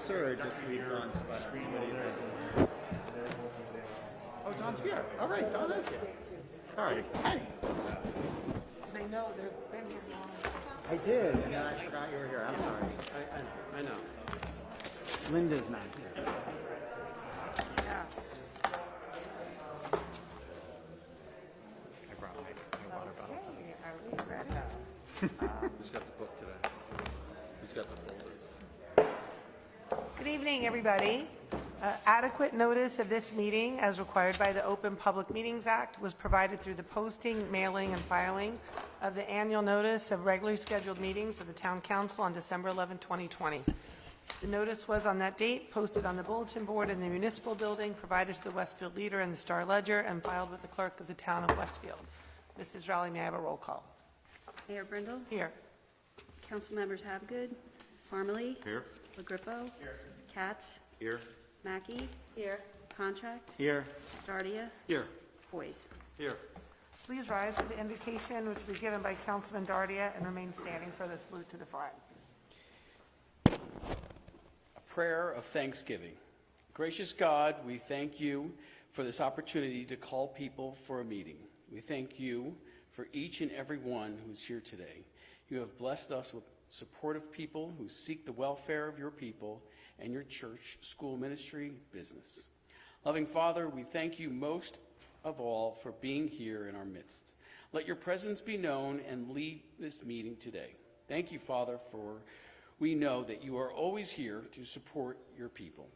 closer or just leave Don's spot? What do you think? Oh, Don's here. All right, Don is here. All right. Hey. They know they've been here long. I did, and then I forgot you were here. I'm sorry. I know. Linda's not here. Yes. I brought my water bottle. Okay, are we ready? Who's got the book today? Who's got the folder? Good evening, everybody. Adequate notice of this meeting, as required by the Open Public Meetings Act, was provided through the posting, mailing, and filing of the annual notice of regularly scheduled meetings of the Town Council on December 11, 2020. The notice was on that date posted on the bulletin board in the municipal building, provided to the Westfield Leader and the Star Ledger, and filed with the clerk of the town of Westfield. Mrs. Rowley, may I have a roll call? Mayor Brindle? Here. Council members Habegood? Parmalee? Here. LaGrippo? Here. Katz? Here. Mackey? Here. Contract? Here. Dardia? Here. Boys? Here. Please rise for the invocation, which will be given by Councilman Dardia, and remain standing for the salute to the flag. A prayer of thanksgiving. Gracious God, we thank you for this opportunity to call people for a meeting. We thank you for each and every one who's here today. You have blessed us with supportive people who seek the welfare of your people and your church, school ministry, business. Loving Father, we thank you most of all for being here in our midst. Let your presence be known and lead this meeting today. Thank you, Father, for we know that you are always here to support your people.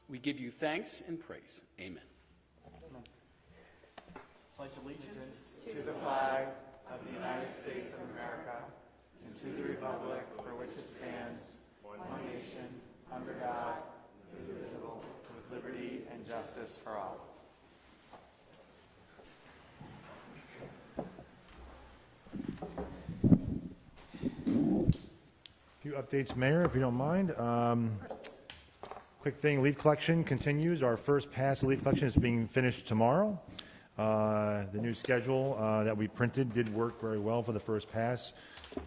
We give you thanks and praise. Amen. Pledge allegiance to the flag of the United States of America and to the republic for which it stands, one nation, under God, indivisible, with liberty and justice for all. A few updates, Mayor, if you don't mind. Quick thing, leaf collection continues. Our first pass of leaf collection is being finished tomorrow. The new schedule that we printed did work very well for the first pass.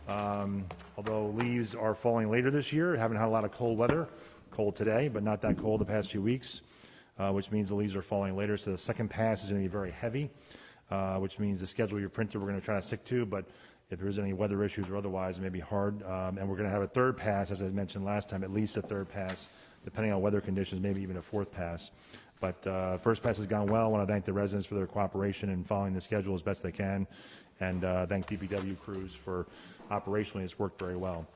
Although leaves are falling later this year, haven't had a lot of cold weather. Cold today, but not that cold the past few weeks, which means the leaves are falling later. So the second pass is going to be very heavy, which means the schedule you printed we're going to try to stick to, but if there is any weather issues or otherwise, it may be hard. And we're going to have a third pass, as I mentioned last time, at least a third pass, depending on weather conditions, maybe even a fourth pass. But first pass has gone well. I want to thank the residents for their cooperation in following the schedule as best they can, and thank DPW crews for operationally it's worked very well.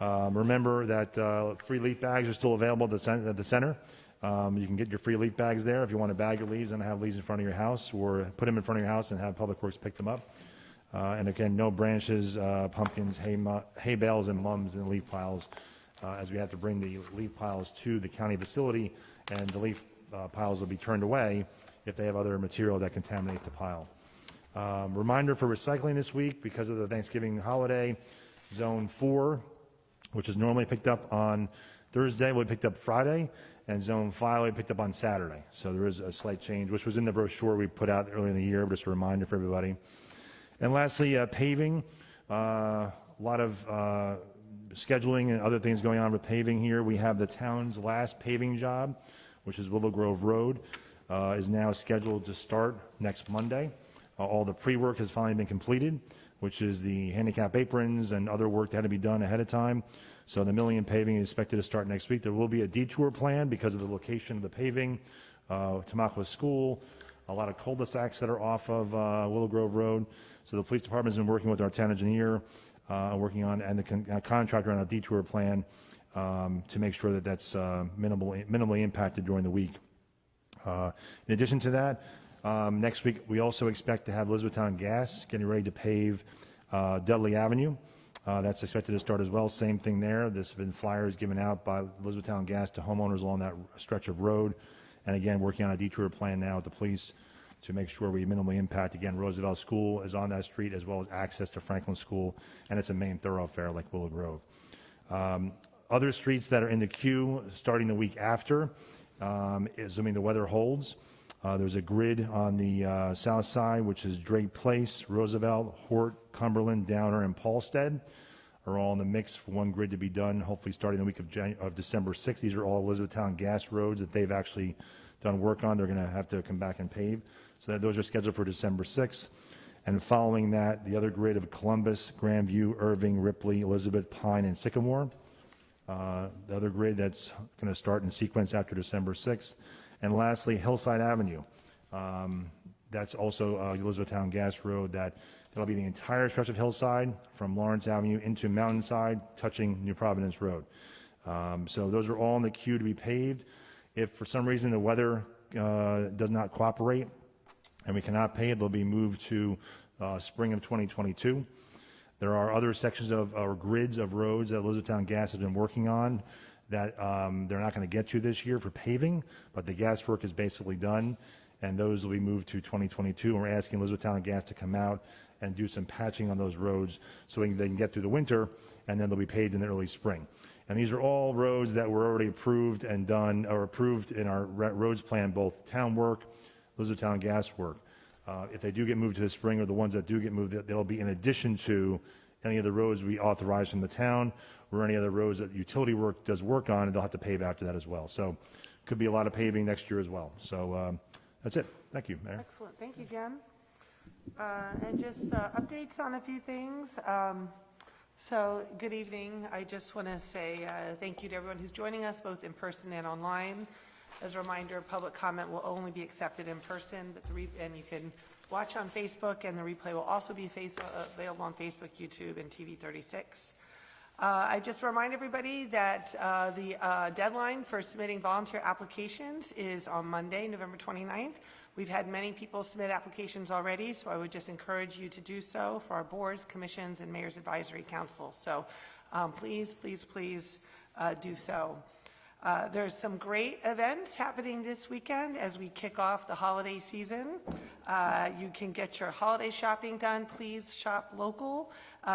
Remember that free leaf bags are still available at the center. You can get your free leaf bags there if you want to bag your leaves and have leaves in front of your house, or put them in front of your house and have Public Works pick them up. And again, no branches, pumpkins, hay bales, and mums in the leaf piles, as we have to bring the leaf piles to the county facility, and the leaf piles will be turned away if they have other material that contaminates the pile. Reminder for recycling this week, because of the Thanksgiving holiday, Zone 4, which is normally picked up on Thursday, will be picked up Friday, and Zone 5 will be picked up on Saturday. So there is a slight change, which was in the brochure we put out earlier in the year, but just a reminder for everybody. And lastly, paving. A lot of scheduling and other things going on with paving here. We have the town's last paving job, which is Willow Grove Road, is now scheduled to start next Monday. All the pre-work has finally been completed, which is the handicap aprons and other work that had to be done ahead of time. So the milling and paving is expected to start next week. There will be a detour plan because of the location of the paving, Tamaqua School, a lot of cul-de-sacs that are off of Willow Grove Road. So the police department has been working with our town engineer, working on, and the contractor on a detour plan to make sure that that's minimally impacted during the week. In addition to that, next week we also expect to have Elizabethtown Gas getting ready to pave Dudley Avenue. That's expected to start as well. Same thing there. There's been flyers given out by Elizabethtown Gas to homeowners along that stretch of road. And again, working on a detour plan now with the police to make sure we minimally impact. Again, Roosevelt School is on that street, as well as access to Franklin School, and it's a main thoroughfare like Willow Grove. Other streets that are in the queue starting the week after, assuming the weather holds. There's a grid on the south side, which is Drake Place, Roosevelt, Hort, Cumberland, Downer, and Paulstead. are all in the mix for one grid to be done, hopefully starting the week of December 6th. These are all Elizabethtown gas roads that they've actually done work on. They're going to have to come back and pave. So those are scheduled for December 6th. And following that, the other grid of Columbus, Grandview, Irving, Ripley, Elizabeth, Pine, and Sycamore. The other grid that's going to start in sequence after December 6th. And lastly, Hillside Avenue. That's also Elizabethtown Gas Road. That'll be the entire stretch of Hillside from Lawrence Avenue into Mountainside, touching New Providence Road. So those are all in the queue to be paved. If for some reason the weather does not cooperate and we cannot pave, they'll be moved to spring of 2022. There are other sections of or grids of roads that Elizabethtown Gas has been working on that they're not going to get to this year for paving, but the gas work is basically done, and those will be moved to 2022. And we're asking Elizabethtown Gas to come out and do some patching on those roads so they can get through the winter, and then they'll be paved in the early spring. And these are all roads that were already approved and done, or approved in our roads plan, both town work, Elizabethtown Gas work. If they do get moved to the spring, or the ones that do get moved, they'll be in addition to any of the roads we authorize from the town, or any other roads that utility work does work on, and they'll have to pave after that as well. So could be a lot of paving next year as well. So that's it. Thank you, Mayor. Excellent. Thank you, Jim. And just updates on a few things. So good evening. I just want to say thank you to everyone who's joining us, both in person and online. As a reminder, public comment will only be accepted in person, but and you can watch on Facebook, and the replay will also be available on Facebook, YouTube, and TV 36. I just remind everybody that the deadline for submitting volunteer applications is on Monday, November 29th. We've had many people submit applications already, so I would just encourage you to do so for our boards, commissions, and Mayor's Advisory Council. So please, please, please do so. There's some great events happening this weekend as we kick off the holiday season. You can get your holiday shopping done. Please shop local.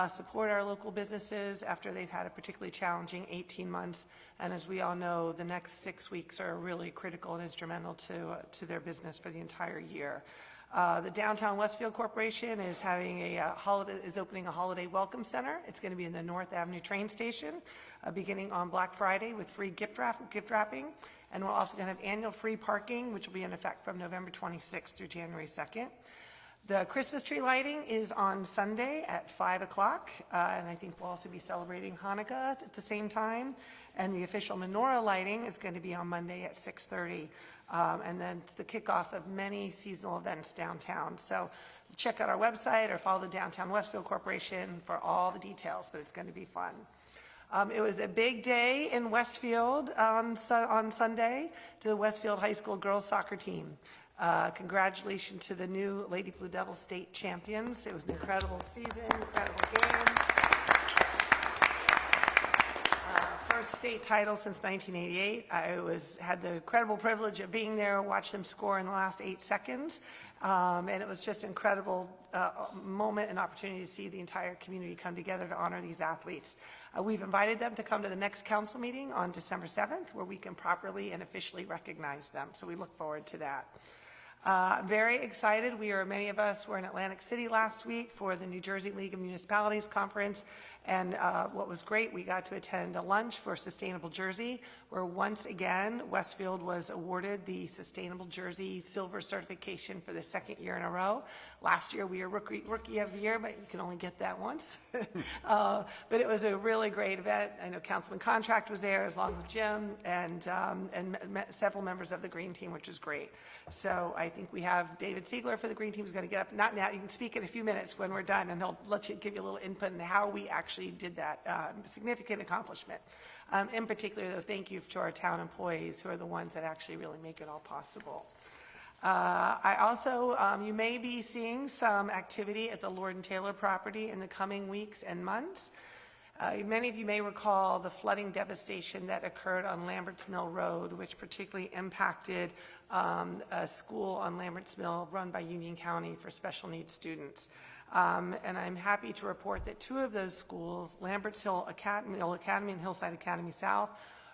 Support our local businesses after they've had a particularly challenging 18 months. And as we all know, the next 6 weeks are really critical and instrumental to their business for the entire year. The Downtown Westfield Corporation is having is opening a holiday welcome center. It's going to be in the North Avenue train station, beginning on Black Friday with free gift wrapping. And we're also going to have annual free parking, which will be in effect from November 26th through January 2nd. The Christmas tree lighting is on Sunday at 5 o'clock, and I think we'll also be celebrating Hanukkah at the same time. And the official menorah lighting is going to be on Monday at 6:30. And then the kickoff of many seasonal events downtown. So check out our website or follow the Downtown Westfield Corporation for all the details, but it's going to be fun. It was a big day in Westfield on Sunday to the Westfield High School girls soccer team. Congratulations to the new Lady Blue Devil state champions. It was an incredible season, incredible game. First state title since 1988. I had the incredible privilege of being there, watch them score in the last 8 seconds. And it was just an incredible moment and opportunity to see the entire community come together to honor these athletes. We've invited them to come to the next council meeting on December 7th, where we can properly and officially recognize them. So we look forward to that. Very excited. Many of us were in Atlantic City last week for the New Jersey League of Municipalities Conference, and what was great, we got to attend a lunch for Sustainable Jersey, where once again Westfield was awarded the Sustainable Jersey Silver certification for the 2nd year in a row. Last year we were Rookie of the Year, but you can only get that once. But it was a really great event. I know Councilman Contract was there, along with Jim and several members of the Green Team, which was great. So I think we have David Siegler for the Green Team who's going to get up. Not now, you can speak in a few minutes when we're done, and he'll give you a little input on how we actually did that significant accomplishment. In particular, though, thank you to our town employees who are the ones that actually really make it all possible. I also, you may be seeing some activity at the Lord & Taylor property in the coming weeks and months. Many of you may recall the flooding devastation that occurred on Lambert's Mill Road, which particularly impacted a school on Lambert's Mill run by Union County for special needs students. And I'm happy to report that 2 of those schools, Lambert's Hill Academy and Hillside Academy South,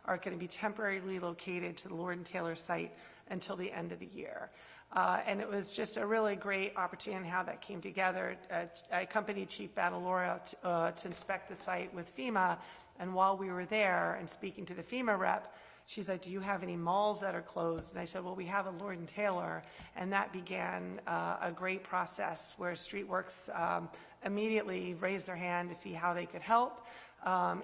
are going to be temporarily located to the Lord and Taylor site until the end of the year. And it was just a really great opportunity and how that came together. I accompanied Chief Battalora to inspect the site with FEMA, and while we were there and speaking to the FEMA rep, she's like, do you have any malls that are closed? And I said, well, we have a Lord and Taylor, and that began a great process where Streetworks immediately raised their hand to see how they could help.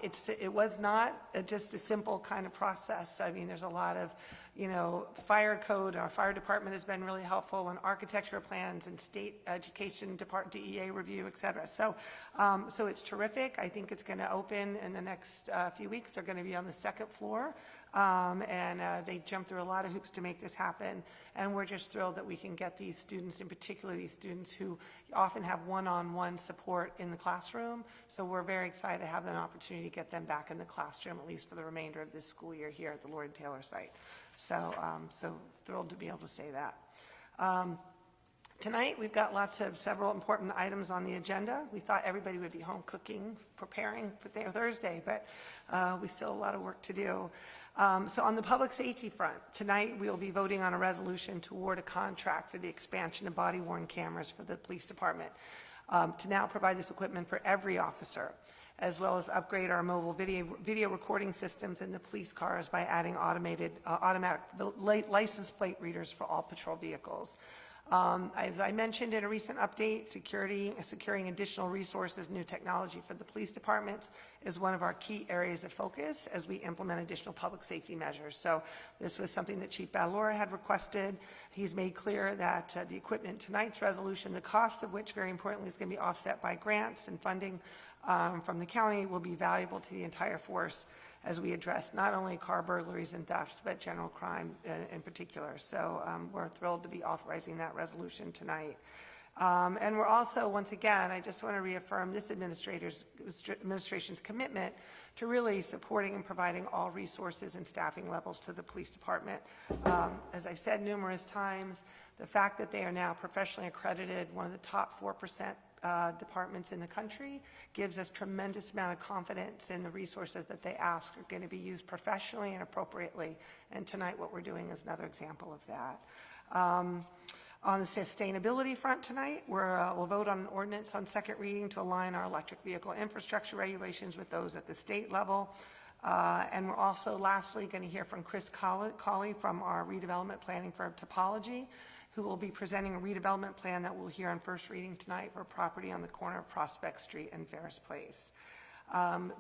It was not just a simple kind of process. I mean, there's a lot of, fire code. Our fire department has been really helpful, and architecture plans and state education department, DEA review, et cetera. So it's terrific. I think it's going to open in the next few weeks. They're going to be on the second floor. And they jumped through a lot of hoops to make this happen. And we're just thrilled that we can get these students, in particular these students who often have one-on-one support in the classroom. So we're very excited to have an opportunity to get them back in the classroom, at least for the remainder of this school year here at the Lord and Taylor site. So thrilled to be able to say that. Tonight, we've got several important items on the agenda. We thought everybody would be home cooking, preparing for Thursday, but we still have a lot of work to do. So on the public safety front, tonight we will be voting on a resolution to award a contract for the expansion of body-worn cameras for the police department to now provide this equipment for every officer, as well as upgrade our mobile video recording systems in the police cars by adding automatic license plate readers for all patrol vehicles. As I mentioned in a recent update, securing additional resources, new technology for the police departments is one of our key areas of focus as we implement additional public safety measures. So this was something that Chief Battalora had requested. He's made clear that the equipment tonight's resolution, the cost of which, very importantly, is going to be offset by grants and funding from the county, will be valuable to the entire force as we address not only car burglaries and thefts, but general crime in particular. So we're thrilled to be authorizing that resolution tonight. And we're also, once again, I just want to reaffirm this administration's commitment to really supporting and providing all resources and staffing levels to the police department. As I've said numerous times, the fact that they are now professionally accredited, one of the top 4% departments in the country, gives us tremendous amount of confidence in the resources that they ask are going to be used professionally and appropriately. And tonight what we're doing is another example of that. On the sustainability front tonight, we'll vote on an ordinance on second reading to align our electric vehicle infrastructure regulations with those at the state level. And we're also lastly going to hear from Chris Colley from our redevelopment planning firm Topology, who will be presenting a redevelopment plan that we'll hear on first reading tonight for a property on the corner of Prospect Street and Ferris Place.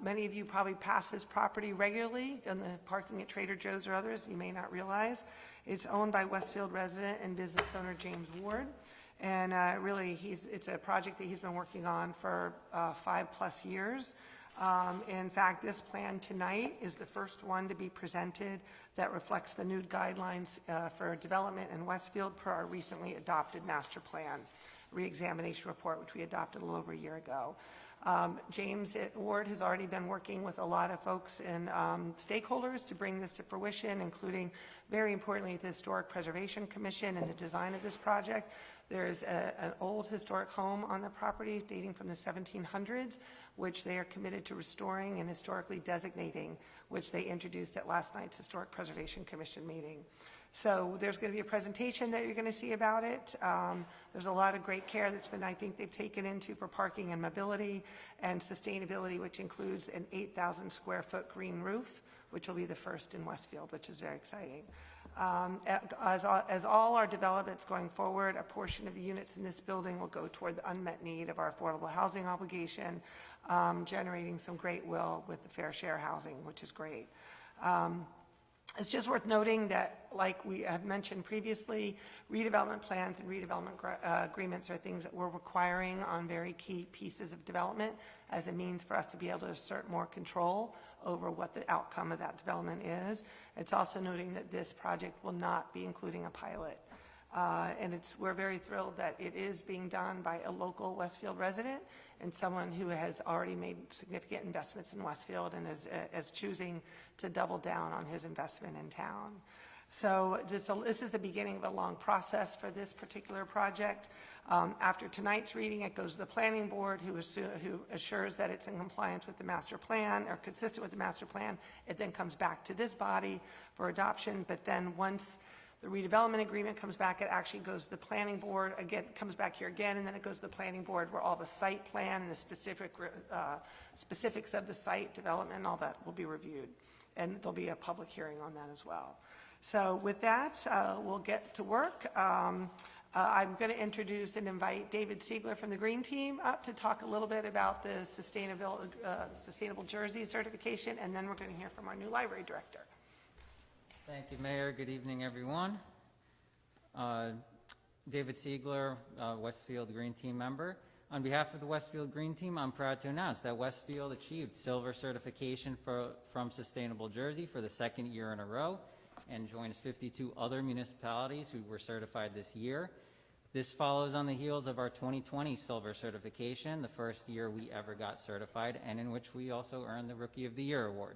Many of you probably pass this property regularly in the parking at Trader Joe's or others. You may not realize it's owned by Westfield resident and business owner James Ward. And really, it's a project that he's been working on for 5+ years. In fact, this plan tonight is the first one to be presented that reflects the new guidelines for development in Westfield per our recently adopted master plan reexamination report, which we adopted a little over a year ago. James Ward has already been working with a lot of folks and stakeholders to bring this to fruition, including, very importantly, the Historic Preservation Commission and the design of this project. There's an old historic home on the property dating from the 1700s, which they are committed to restoring and historically designating, which they introduced at last night's Historic Preservation Commission meeting. So there's going to be a presentation that you're going to see about it. There's a lot of great care that's been, I think, they've taken into for parking and mobility and sustainability, which includes an 8,000 square foot green roof, which will be the first in Westfield, which is very exciting. As all our developments going forward, a portion of the units in this building will go toward the unmet need of our affordable housing obligation, generating some great will with the fair share housing, which is great. It's just worth noting that, like we have mentioned previously, redevelopment plans and redevelopment agreements are things that we're requiring on very key pieces of development as a means for us to be able to assert more control over what the outcome of that development is. It's also noting that this project will not be including a pilot. And we're very thrilled that it is being done by a local Westfield resident and someone who has already made significant investments in Westfield and is choosing to double down on his investment in town. So this is the beginning of a long process for this particular project. After tonight's reading, it goes to the planning board, who assures that it's in compliance with the master plan or consistent with the master plan. It then comes back to this body for adoption. But then once the redevelopment agreement comes back, it actually goes to the planning board, again, comes back here again, and then it goes to the planning board where all the site plan and the specifics of the site development and all that will be reviewed. And there'll be a public hearing on that as well. So with that, we'll get to work. I'm going to introduce and invite David Siegler from the Green Team up to talk a little bit about the Sustainable Jersey certification, and then we're going to hear from our new library director. Thank you, Mayor. Good evening, everyone. David Siegler, Westfield Green Team member. On behalf of the Westfield Green Team, I'm proud to announce that Westfield achieved silver certification from Sustainable Jersey for the second year in a row and joins 52 other municipalities who were certified this year. This follows on the heels of our 2020 silver certification, the first year we ever got certified, and in which we also earned the Rookie of the Year award.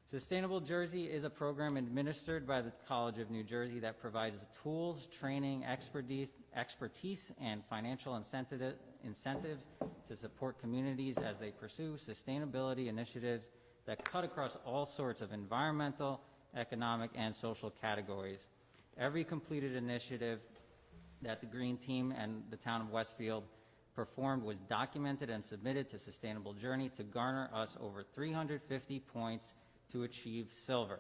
Sustainable Jersey is a program administered by the College of New Jersey that provides tools, training, expertise, and financial incentives to support communities as they pursue sustainability initiatives that cut across all sorts of environmental, economic, and social categories. Every completed initiative that the Green Team and the town of Westfield performed was documented and submitted to Sustainable Journey to garner us over 350 points to achieve silver.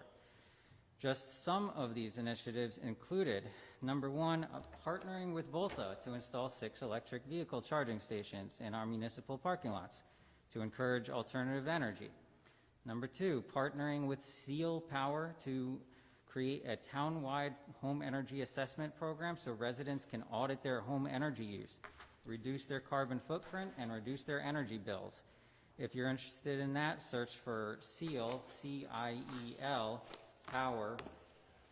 Just some of these initiatives included, number one, partnering with Volta to install 6 electric vehicle charging stations in our municipal parking lots to encourage alternative energy. Number 2, partnering with Seal Power to create a town-wide home energy assessment program so residents can audit their home energy use, reduce their carbon footprint, and reduce their energy bills. If you're interested in that, search for Seal, C-I-E-L, Power,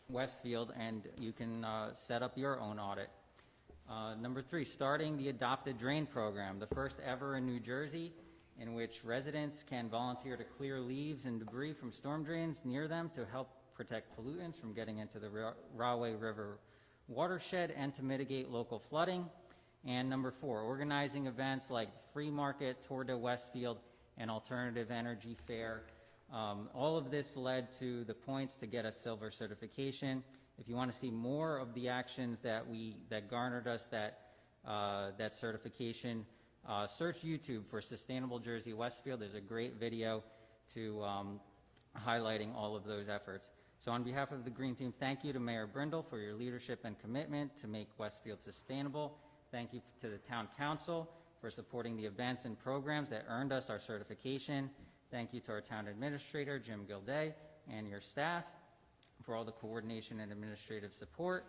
Westfield, and you can set up your own audit. Number 3, starting the Adopted Drain program, the first ever in New Jersey, in which residents can volunteer to clear leaves and debris from storm drains near them to help protect pollutants from getting into the Rahway River watershed and to mitigate local flooding. And number 4, organizing events like Free Market, Tour de Westfield, and Alternative Energy Fair. All of this led to the points to get us silver certification. If you want to see more of the actions that garnered us that certification, search YouTube for Sustainable Jersey Westfield. There's a great video to highlighting all of those efforts. So on behalf of the Green Team, thank you to Mayor Brindle for your leadership and commitment to make Westfield sustainable. Thank you to the Town Council for supporting the events and programs that earned us our certification. Thank you to our Town Administrator, Jim Gilday, and your staff for all the coordination and administrative support.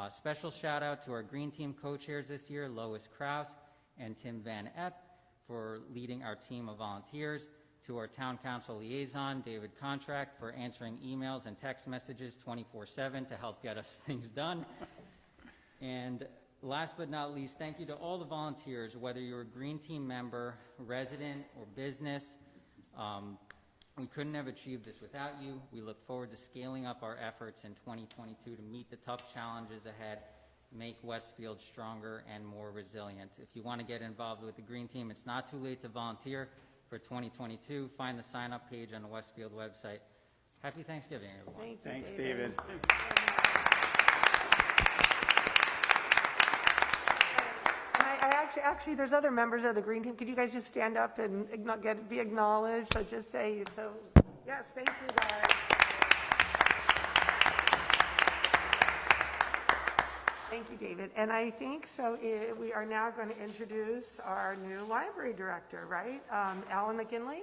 Special shout out to our Green Team co-chairs this year, Lois Krause and Tim Van Epp, for leading our team of volunteers. To our Town Council liaison, David Contract, for answering emails and text messages 24/7 to help get us things done. And last but not least, thank you to all the volunteers, whether you're a Green Team member, resident, or business. We couldn't have achieved this without you. We look forward to scaling up our efforts in 2022 to meet the tough challenges ahead, make Westfield stronger and more resilient. If you want to get involved with the Green Team, it's not too late to volunteer for 2022. Find the sign-up page on the Westfield website. Happy Thanksgiving, everyone. Thanks, David. Actually, there's other members of the Green Team. Could you guys just stand up and be acknowledged? So just say, yes, thank you, guys. Thank you, David. And I think we are now going to introduce our new library director, right? Alan Mcginley.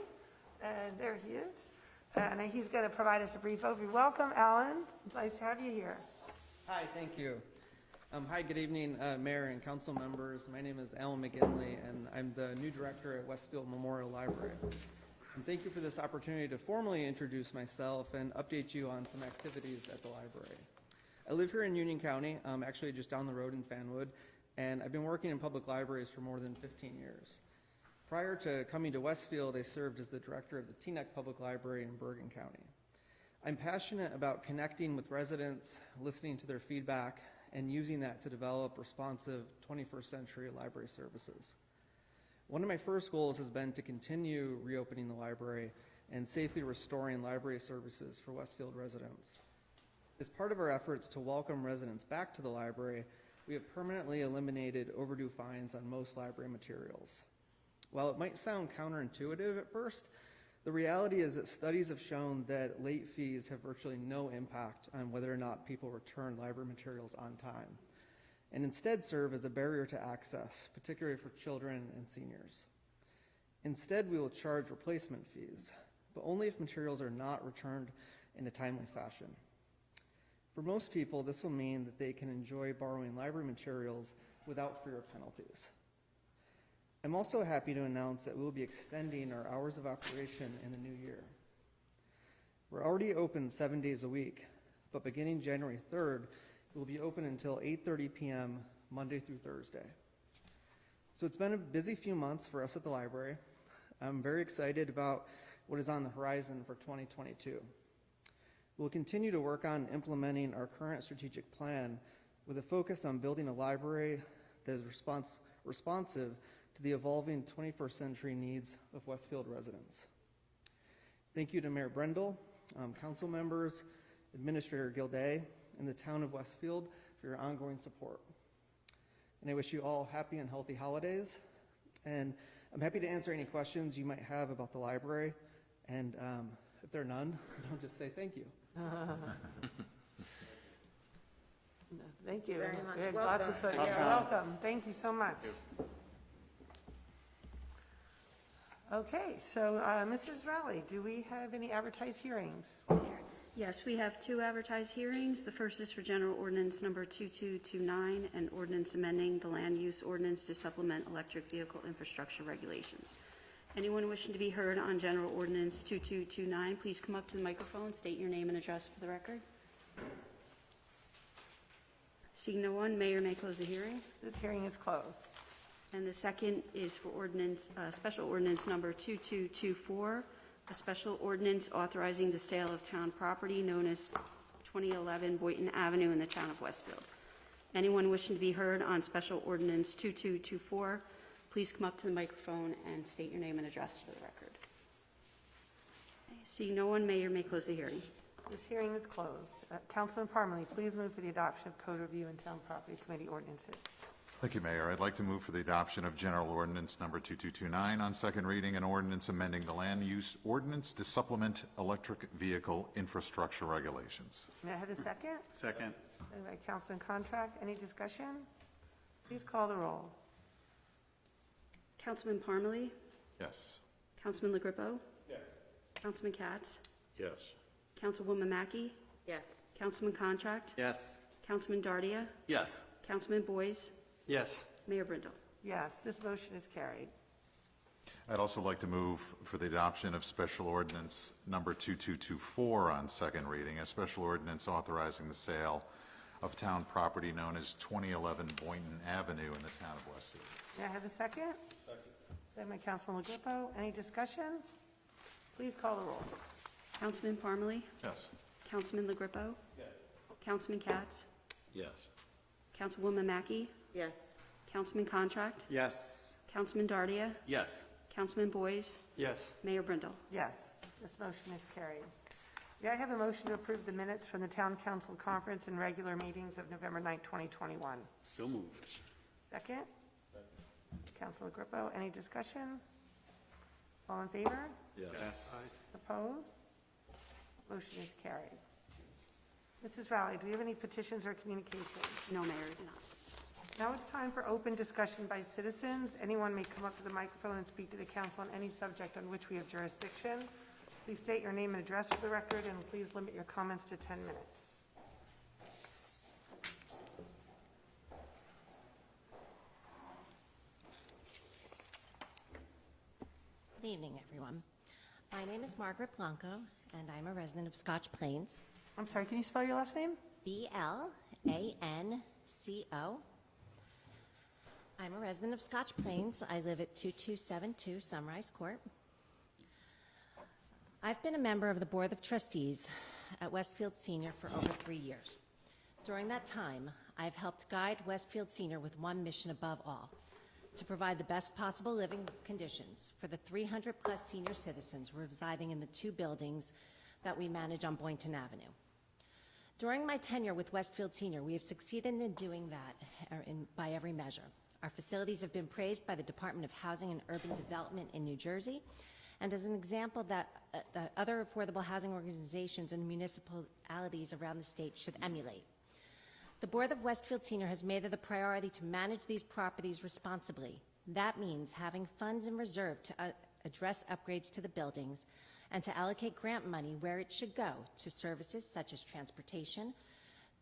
There he is. And he's going to provide us a brief overview. Welcome, Alan. Nice to have you here. Hi, thank you. Hi, good evening, Mayor and Council members. My name is Alan Mcginley, and I'm the new director at Westfield Memorial Library. And thank you for this opportunity to formally introduce myself and update you on some activities at the library. I live here in Union County, actually just down the road in Fanwood, and I've been working in public libraries for more than 15 years. Prior to coming to Westfield, I served as the director of the Teaneck Public Library in Bergen County. I'm passionate about connecting with residents, listening to their feedback, and using that to develop responsive 21st century library services. One of my first goals has been to continue reopening the library and safely restoring library services for Westfield residents. As part of our efforts to welcome residents back to the library, we have permanently eliminated overdue fines on most library materials. While it might sound counterintuitive at first, the reality is that studies have shown that late fees have virtually no impact on whether or not people return library materials on time, and instead serve as a barrier to access, particularly for children and seniors. Instead, we will charge replacement fees, but only if materials are not returned in a timely fashion. For most people, this will mean that they can enjoy borrowing library materials without fear of penalties. I'm also happy to announce that we will be extending our hours of operation in the new year. We're already open 7 days a week, but beginning January 3rd, we'll be open until 8:30 p.m. Monday through Thursday. So it's been a busy few months for us at the library. I'm very excited about what is on the horizon for 2022. We'll continue to work on implementing our current strategic plan with a focus on building a library that is responsive to the evolving 21st century needs of Westfield residents. Thank you to Mayor Brendel, council members, Administrator Gilday, and the town of Westfield for your ongoing support. And I wish you all happy and healthy holidays. And I'm happy to answer any questions you might have about the library. And if there are none, I'll just say thank you. Thank you. Very much. We had lots of fun. Yeah, welcome. Thank you so much. Okay, so Mrs. Rowley, do we have any advertised hearings? Yes, we have 2 advertised hearings. The first is for General Ordinance Number 2229, an ordinance amending the land use ordinance to supplement electric vehicle infrastructure regulations. Anyone wishing to be heard on General Ordinance 2229, please come up to the microphone, state your name and address for the record. Seeing no one, Mayor may close the hearing. This hearing is closed. And the second is for Special Ordinance Number 2224, a special ordinance authorizing the sale of town property known as 2011 Boynton Avenue in the town of Westfield. Anyone wishing to be heard on Special Ordinance 2224, please come up to the microphone and state your name and address for the record. Seeing no one, Mayor may close the hearing. This hearing is closed. Councilman Parmalee, please move for the adoption of Code Review and Town Property Committee ordinances. Thank you, Mayor. I'd like to move for the adoption of General Ordinance Number 2229 on second reading, an ordinance amending the land use ordinance to supplement electric vehicle infrastructure regulations. May I have a second? Second. Second by Councilman Contract. Any discussion? Please call the roll. Councilman Parmalee? Yes. Councilman LaGrippo? Yes. Councilman Katz? Yes. Councilwoman Mackey? Yes. Councilman Contract? Yes. Councilman Dardia? Yes. Councilman Boyce? Yes. Mayor Brindle? Yes, this motion is carried. I'd also like to move for the adoption of Special Ordinance Number 2224 on second reading, a special ordinance authorizing the sale of town property known as 2011 Boynton Avenue in the town of Westfield. May I have a second? Second by Councilman LaGrippo. Any discussion? Please call the roll. Councilman Parmalee? Yes. Councilman LaGrippo? Yes. Councilman Katz? Yes. Councilwoman Mackey? Yes. Councilman Contract? Yes. Councilman Dardia? Yes. Councilman Boyce? Yes. Mayor Brindle? Yes, this motion is carried. May I have a motion to approve the minutes from the Town Council Conference and regular meetings of November 9, 2021? So moved. Second? Councilman Grippo, any discussion? All in favor? Yes. Opposed? Motion is carried. Mrs. Rowley, do we have any petitions or communications? No, Mayor, I do not. Now it's time for open discussion by citizens. Anyone may come up to the microphone and speak to the council on any subject on which we have jurisdiction. Please state your name and address for the record, and please limit your comments to 10 minutes. Good evening, everyone. My name is Margaret Blanco, and I'm a resident of Scotch Plains. I'm sorry, can you spell your last name? Blanco. I'm a resident of Scotch Plains. I live at 2272 Sunrise Court. I've been a member of the Board of Trustees at Westfield Senior for over 3 years. During that time, I've helped guide Westfield Senior with one mission above all: to provide the best possible living conditions for the 300-plus senior citizens residing in the 2 buildings that we manage on Boynton Avenue. During my tenure with Westfield Senior, we have succeeded in doing that by every measure. Our facilities have been praised by the Department of Housing and Urban Development in New Jersey, and as an example that other affordable housing organizations and municipalities around the state should emulate. The Board of Westfield Senior has made it a priority to manage these properties responsibly. That means having funds in reserve to address upgrades to the buildings and to allocate grant money where it should go to services such as transportation,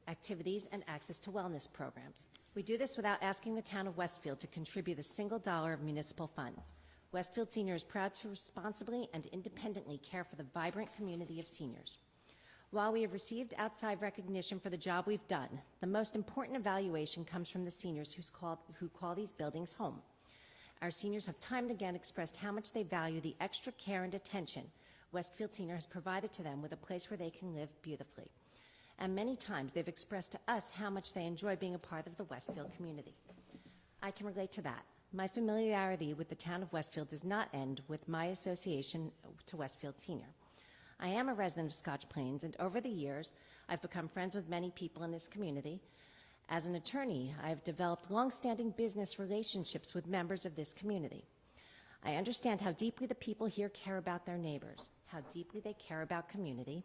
activities, and access to wellness programs. We do this without asking the town of Westfield to contribute a single dollar of municipal funds. Westfield Senior is proud to responsibly and independently care for the vibrant community of seniors. While we have received outside recognition for the job we've done, the most important evaluation comes from the seniors who call these buildings home. Our seniors have time and again expressed how much they value the extra care and attention Westfield Senior has provided to them with a place where they can live beautifully. And many times they've expressed to us how much they enjoy being a part of the Westfield community. I can relate to that. My familiarity with the town of Westfield does not end with my association to Westfield Senior. I am a resident of Scotch Plains, and over the years, I've become friends with many people in this community. As an attorney, I have developed long-standing business relationships with members of this community. I understand how deeply the people here care about their neighbors, how deeply they care about community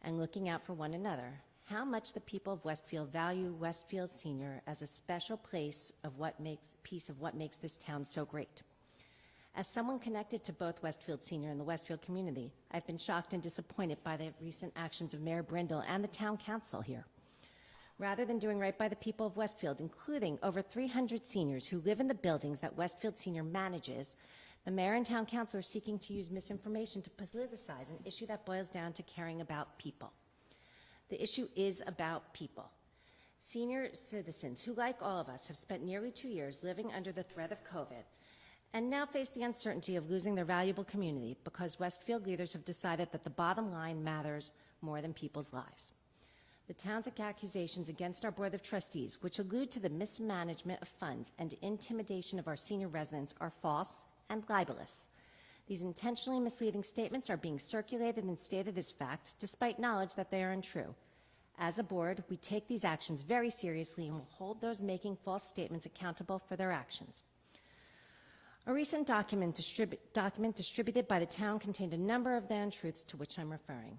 and looking out for one another, how much the people of Westfield value Westfield Senior as a special piece of what makes this town so great. As someone connected to both Westfield Senior and the Westfield community, I've been shocked and disappointed by the recent actions of Mayor Brindle and the town council here. Rather than doing right by the people of Westfield, including over 300 seniors who live in the buildings that Westfield Senior manages, the mayor and town council are seeking to use misinformation to politicize an issue that boils down to caring about people. The issue is about people. Senior citizens who, like all of us, have spent nearly 2 years living under the threat of COVID and now face the uncertainty of losing their valuable community because Westfield leaders have decided that the bottom line matters more than people's lives. The town's accusations against our Board of Trustees, which allude to the mismanagement of funds and intimidation of our senior residents, are false and libelous. These intentionally misleading statements are being circulated and stated as fact, despite knowledge that they are untrue. As a board, we take these actions very seriously and will hold those making false statements accountable for their actions. A recent document distributed by the town contained a number of the untruths to which I'm referring.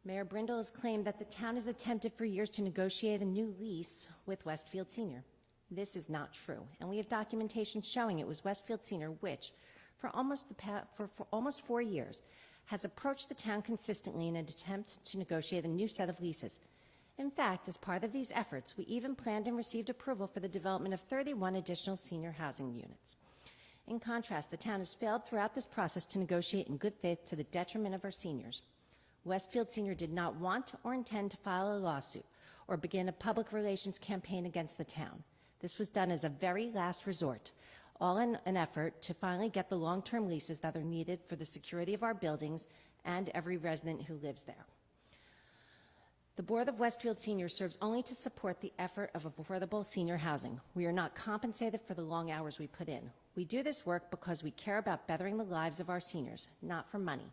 Mayor Brindle has claimed that the town has attempted for years to negotiate a new lease with Westfield Senior. This is not true, and we have documentation showing it was Westfield Senior which, for almost 4 years, has approached the town consistently in an attempt to negotiate a new set of leases. In fact, as part of these efforts, we even planned and received approval for the development of 31 additional senior housing units. In contrast, the town has failed throughout this process to negotiate in good faith to the detriment of our seniors. Westfield Senior did not want or intend to file a lawsuit or begin a public relations campaign against the town. This was done as a very last resort, all in an effort to finally get the long-term leases that are needed for the security of our buildings and every resident who lives there. The Board of Westfield Senior serves only to support the effort of affordable senior housing. We are not compensated for the long hours we put in. We do this work because we care about bettering the lives of our seniors, not for money.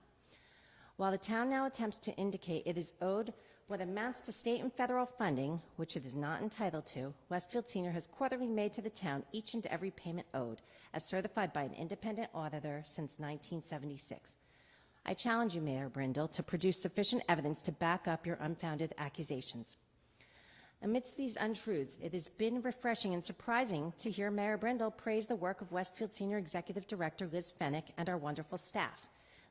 While the town now attempts to indicate it is owed what amounts to state and federal funding, which it is not entitled to, Westfield Senior has quarterly made to the town each and every payment owed, as certified by an independent auditor since 1976. I challenge you, Mayor Brindle, to produce sufficient evidence to back up your unfounded accusations. Amidst these untruths, it has been refreshing and surprising to hear Mayor Brindle praise the work of Westfield Senior Executive Director Liz Fennick and our wonderful staff.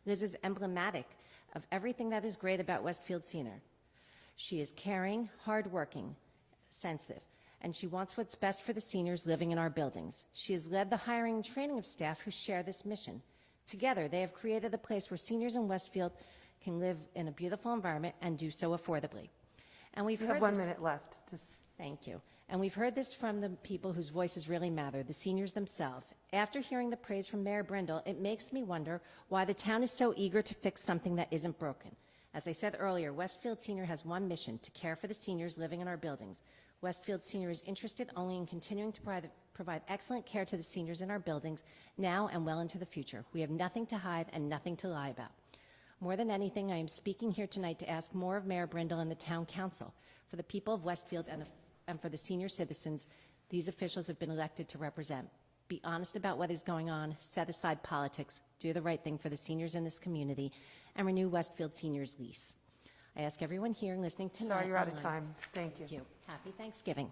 Liz is emblematic of everything that is great about Westfield Senior. She is caring, hardworking, sensitive, and she wants what's best for the seniors living in our buildings. She has led the hiring and training of staff who share this mission. Together, they have created a place where seniors in Westfield can live in a beautiful environment and do so affordably. And we've heard 1 minute left. Thank you. And we've heard this from the people whose voices really matter, the seniors themselves. After hearing the praise from Mayor Brindle, it makes me wonder why the town is so eager to fix something that isn't broken. As I said earlier, Westfield Senior has one mission: to care for the seniors living in our buildings. Westfield Senior is interested only in continuing to provide excellent care to the seniors in our buildings now and well into the future. We have nothing to hide and nothing to lie about. More than anything, I am speaking here tonight to ask more of Mayor Brindle and the Town Council. For the people of Westfield and for the senior citizens these officials have been elected to represent. Be honest about what is going on, set aside politics, do the right thing for the seniors in this community, and renew Westfield Senior's lease. I ask everyone here and listening tonight. Sorry, you're out of online- time. Thank you. Thank you. Happy Thanksgiving.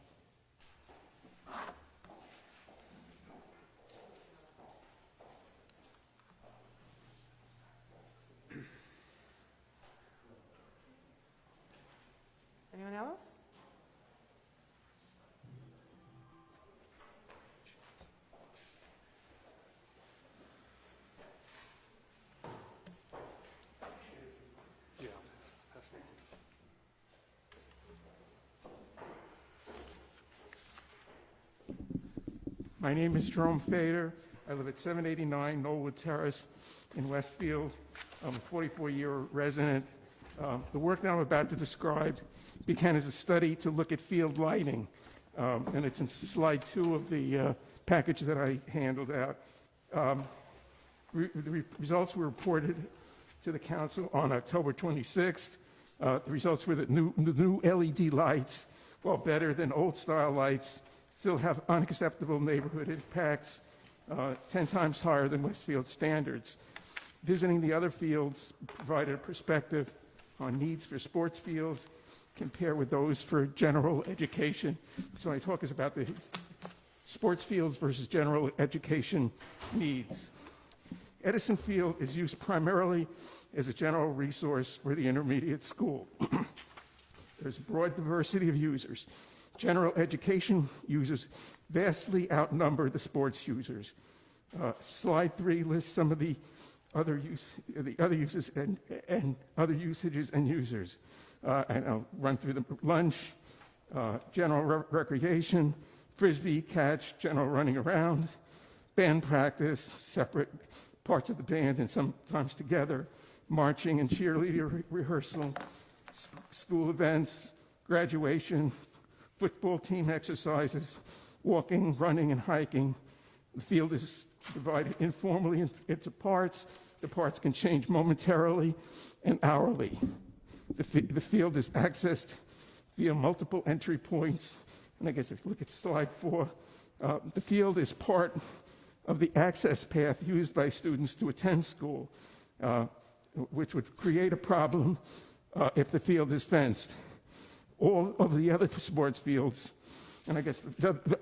Anyone else? My name is Jerome Fader. I live at 789 Knollwood Terrace in Westfield. I'm a 44-year resident. The work that I'm about to describe began as a study to look at field lighting, and it's in slide 2 of the package that I handed out. The results were reported to the council on October 26th. The results were that the new LED lights, while better than old-style lights, still have unacceptable neighborhood impacts, 10 times higher than Westfield standards. Visiting the other fields provided a perspective on needs for sports fields compared with those for general education. So my talk is about the sports fields versus general education needs. Edison Field is used primarily as a general resource for the intermediate school. There's a broad diversity of users. General education users vastly outnumber the sports users. Slide 3 lists some of the other uses and other usages and users. And I'll run through them. Lunch, general recreation, frisbee catch, general running around, band practice, separate parts of the band and sometimes together, marching and cheerleader rehearsal, school events, graduation, football team exercises, walking, running, and hiking. The field is divided informally into parts. The parts can change momentarily and hourly. The field is accessed via multiple entry points. And I guess if you look at slide 4, the field is part of the access path used by students to attend school, which would create a problem if the field is fenced. All of the other sports fields, and I guess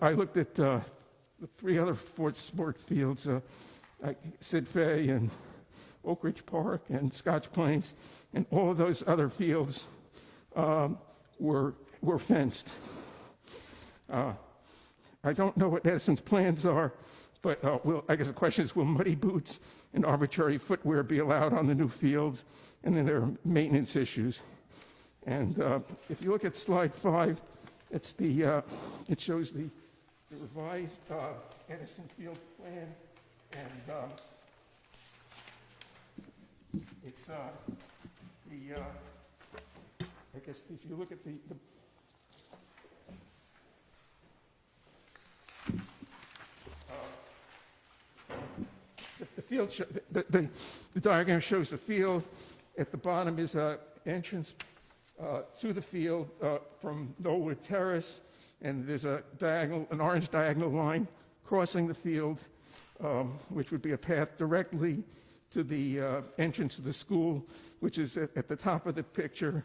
I looked at the 3 other sports fields, like Sid Fay and Oak Ridge Park and Scotch Plains, and all of those other fields were fenced. I don't know what Edison's plans are, but I guess the question is, will muddy boots and arbitrary footwear be allowed on the new field? And then there are maintenance issues. And if you look at slide 5, it's it shows the revised Edison Field plan, and it's I guess if you look at the field, the diagram shows the field. At the bottom is an entrance to the field from Knollwood Terrace, and there's an orange diagonal line crossing the field, which would be a path directly to the entrance of the school, which is at the top of the picture.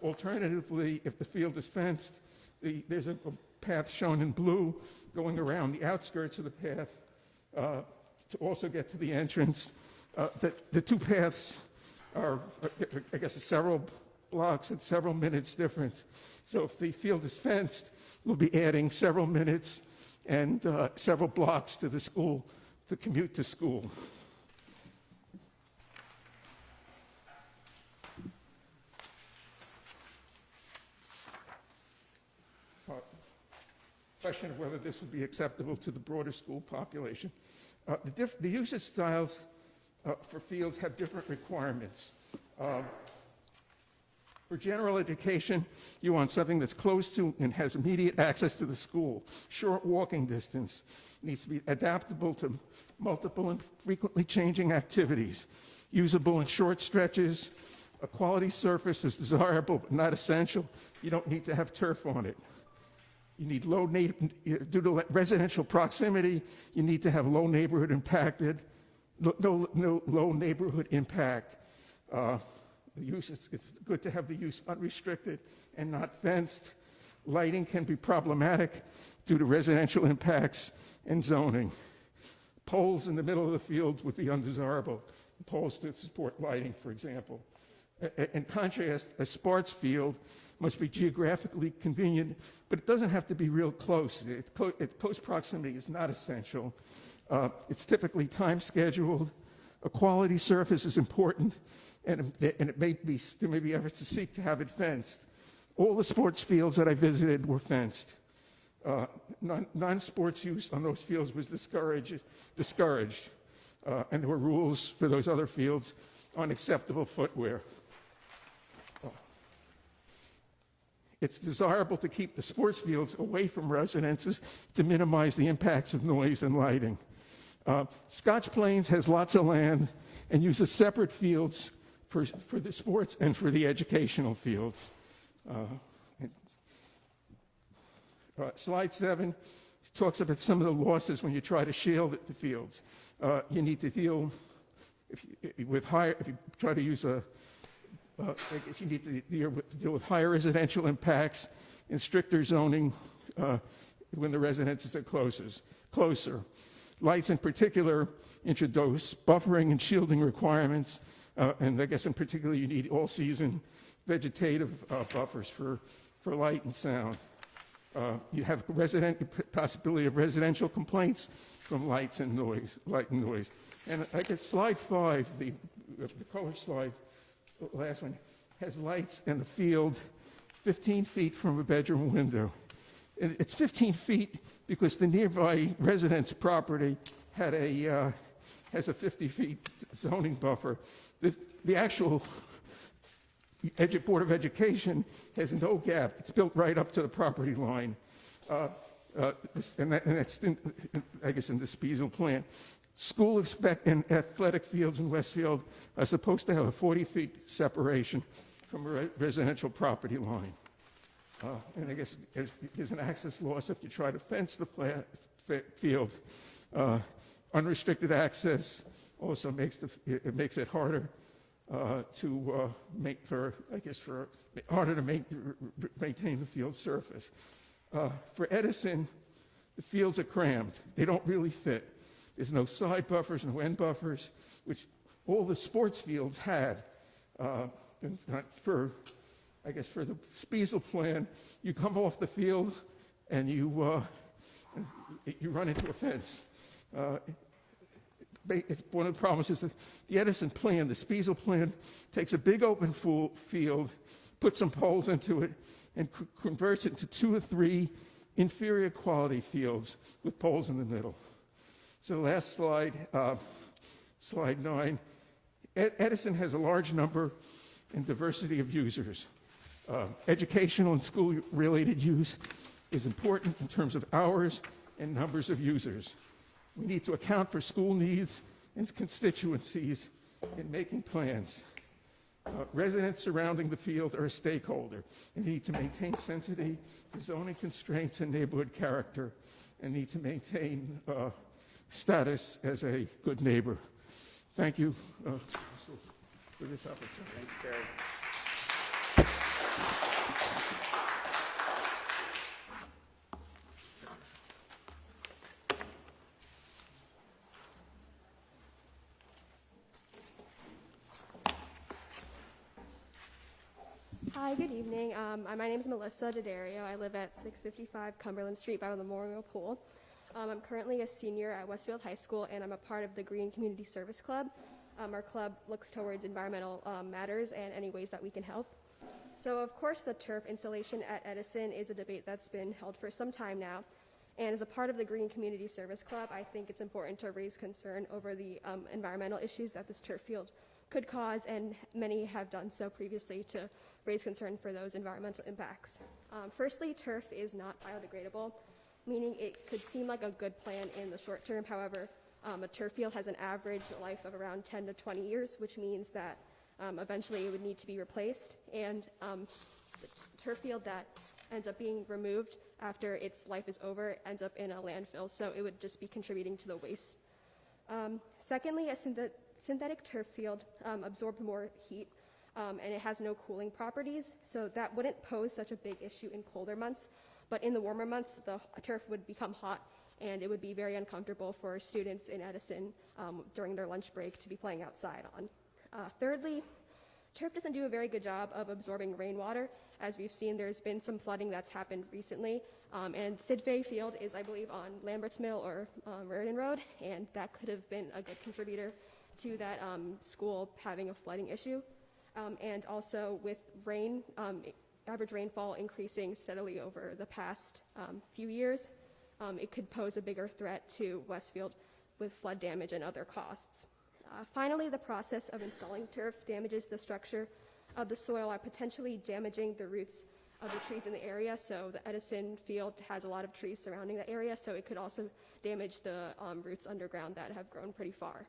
Alternatively, if the field is fenced, there's a path shown in blue going around the outskirts of the path to also get to the entrance. The 2 paths are, I guess, several blocks and several minutes different. So if the field is fenced, we'll be adding several minutes and several blocks to the school, to commute to school. Question of whether this would be acceptable to the broader school population. The usage styles for fields have different requirements. For general education, you want something that's close to and has immediate access to the school, short walking distance. It needs to be adaptable to multiple and frequently changing activities, usable in short stretches. A quality surface is desirable but not essential. You don't need to have turf on it. You need due to residential proximity, you need to have low neighborhood low neighborhood impact. It's good to have the use unrestricted and not fenced. Lighting can be problematic due to residential impacts and zoning. Poles in the middle of the field would be undesirable. Poles to support lighting, for example. In contrast, a sports field must be geographically convenient, but it doesn't have to be real close. Close proximity is not essential. It's typically time scheduled. A quality surface is important, and there may be efforts to seek to have it fenced. All the sports fields that I visited were fenced. Non-sports use on those fields was discouraged, and there were rules for those other fields on acceptable footwear. It's desirable to keep the sports fields away from residences to minimize the impacts of noise and lighting. Scotch Plains has lots of land and uses separate fields for the sports and for the educational fields. Slide 7 talks about some of the losses when you try to shield the fields. You need to deal if you try to use you need to deal with higher residential impacts and stricter zoning when the residences are closer. Lights in particular introduce buffering and shielding requirements, and I guess in particular you need all-season vegetative buffers for light and sound. You have possibility of residential complaints from light and noise. And I guess slide 5, the color slide, the last one, has lights in the field 15 feet from a bedroom window. And it's 15 feet because the nearby residence property has a 50 feet zoning buffer. The actual Board of Education has no gap. It's built right up to the property line. And that's, I guess, in the Spiesel plan. School and athletic fields in Westfield are supposed to have a 40 feet separation from a residential property line. And I guess there's an access loss if you try to fence the field. Unrestricted access also makes it harder harder to maintain the field surface. For Edison, the fields are crammed. They don't really fit. There's no side buffers, no end buffers, which all the sports fields had. For the Spiesel plan, you come off the field and you run into a fence. It's one of the problems is that the Edison plan, the Spiesel plan, takes a big open field, puts some poles into it, and converts it into 2 or 3 inferior quality fields with poles in the middle. So the last slide, slide 9. Edison has a large number and diversity of users. Educational and school-related use is important in terms of hours and numbers of users. We need to account for school needs and constituencies in making plans. Residents surrounding the field are a stakeholder and need to maintain sensitivity to zoning constraints and neighborhood character, and need to maintain status as a good neighbor. Thank you for this opportunity. Thanks, Gary. Hi, good evening. My name is Melissa D'Addario. I live at 655 Cumberland Street by the Memorial Pool. I'm currently a senior at Westfield High School, and I'm a part of the Green Community Service Club. Our club looks towards environmental matters and any ways that we can help. So, of course, the turf installation at Edison is a debate that's been held for some time now. And as a part of the Green Community Service Club, I think it's important to raise concern over the environmental issues that this turf field could cause, and many have done so previously to raise concern for those environmental impacts. Firstly, turf is not biodegradable, meaning it could seem like a good plan in the short term. However, a turf field has an average life of around 10 to 20 years, which means that eventually it would need to be replaced. And the turf field that ends up being removed after its life is over ends up in a landfill, so it would just be contributing to the waste. Secondly, a synthetic turf field absorbs more heat, and it has no cooling properties, so that wouldn't pose such a big issue in colder months. But in the warmer months, the turf would become hot, and it would be very uncomfortable for students in Edison during their lunch break to be playing outside on. Thirdly, turf doesn't do a very good job of absorbing rainwater. As we've seen, there's been some flooding that's happened recently, and Sidfay Field is, I believe, on Lambert's Mill or Raritan Road, and that could have been a good contributor to that school having a flooding issue. And also with rain, average rainfall increasing steadily over the past few years, it could pose a bigger threat to Westfield with flood damage and other costs. Finally, the process of installing turf damages the structure of the soil by potentially damaging the roots of the trees in the area. So the Edison field has a lot of trees surrounding the area, so it could also damage the roots underground that have grown pretty far.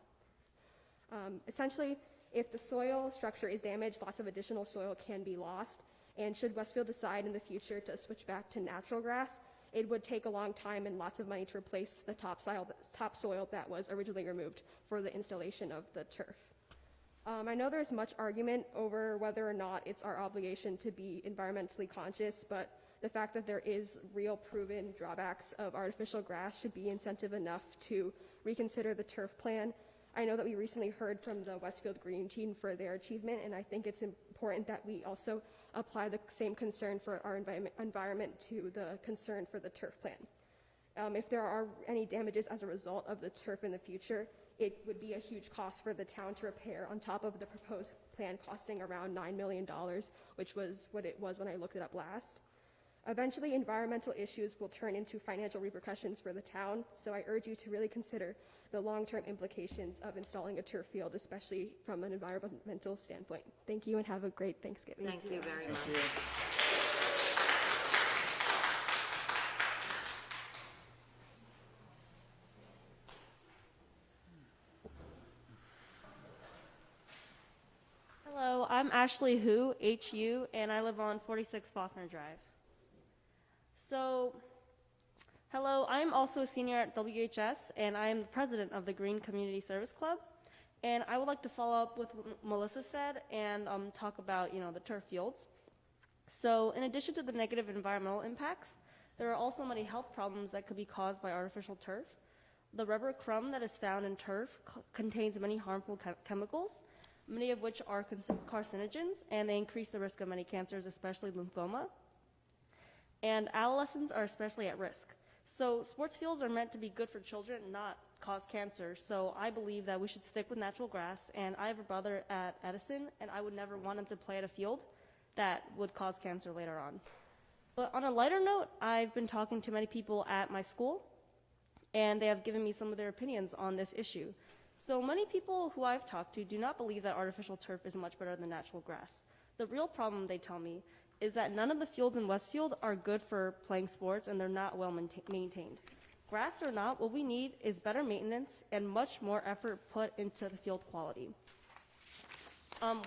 Essentially, if the soil structure is damaged, lots of additional soil can be lost. And should Westfield decide in the future to switch back to natural grass, it would take a long time and lots of money to replace the topsoil that was originally removed for the installation of the turf. I know there's much argument over whether or not it's our obligation to be environmentally conscious, but the fact that there is real proven drawbacks of artificial grass should be incentive enough to reconsider the turf plan. I know that we recently heard from the Westfield Green Team for their achievement, and I think it's important that we also apply the same concern for our environment to the concern for the turf plan. If there are any damages as a result of the turf in the future, it would be a huge cost for the town to repair, on top of the proposed plan costing around $9 million, which was what it was when I looked it up last. Eventually, environmental issues will turn into financial repercussions for the town, so I urge you to really consider the long-term implications of installing a turf field, especially from an environmental standpoint. Thank you, and have a great Thanksgiving. Thank you very much. Hello, I'm Ashley Hu, H-U, and I live on 46 Faulkner Drive. So, hello, I'm also a senior at WHS, and I am the president of the Green Community Service Club. And I would like to follow up with what Melissa said and talk about, the turf fields. So, in addition to the negative environmental impacts, there are also many health problems that could be caused by artificial turf. The rubber crumb that is found in turf contains many harmful chemicals, many of which are carcinogens, and they increase the risk of many cancers, especially lymphoma. And adolescents are especially at risk. So sports fields are meant to be good for children, not cause cancer. So I believe that we should stick with natural grass. And I have a brother at Edison, and I would never want him to play at a field that would cause cancer later on. But on a lighter note, I've been talking to many people at my school, and they have given me some of their opinions on this issue. So many people who I've talked to do not believe that artificial turf is much better than natural grass. The real problem, they tell me, is that none of the fields in Westfield are good for playing sports, and they're not well maintained. Grass or not, what we need is better maintenance and much more effort put into the field quality.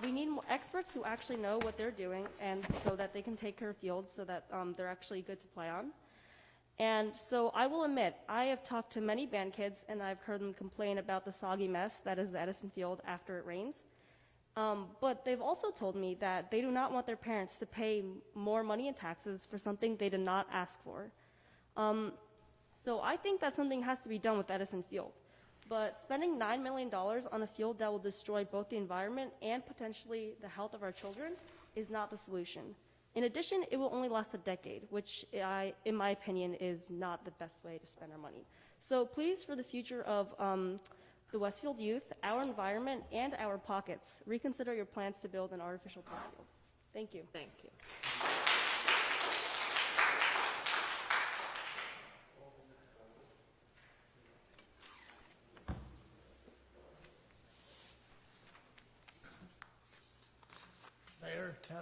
We need more experts who actually know what they're doing, and so that they can take care of fields so that they're actually good to play on. And so I will admit, I have talked to many band kids, and I've heard them complain about the soggy mess that is the Edison field after it rains. But they've also told me that they do not want their parents to pay more money in taxes for something they did not ask for. So I think that something has to be done with Edison Field. But spending $9 million on a field that will destroy both the environment and potentially the health of our children is not the solution. In addition, it will only last a decade, which in my opinion is not the best way to spend our money. So please, for the future of the Westfield youth, our environment, and our pockets, reconsider your plans to build an artificial turf field. Thank you. Thank you.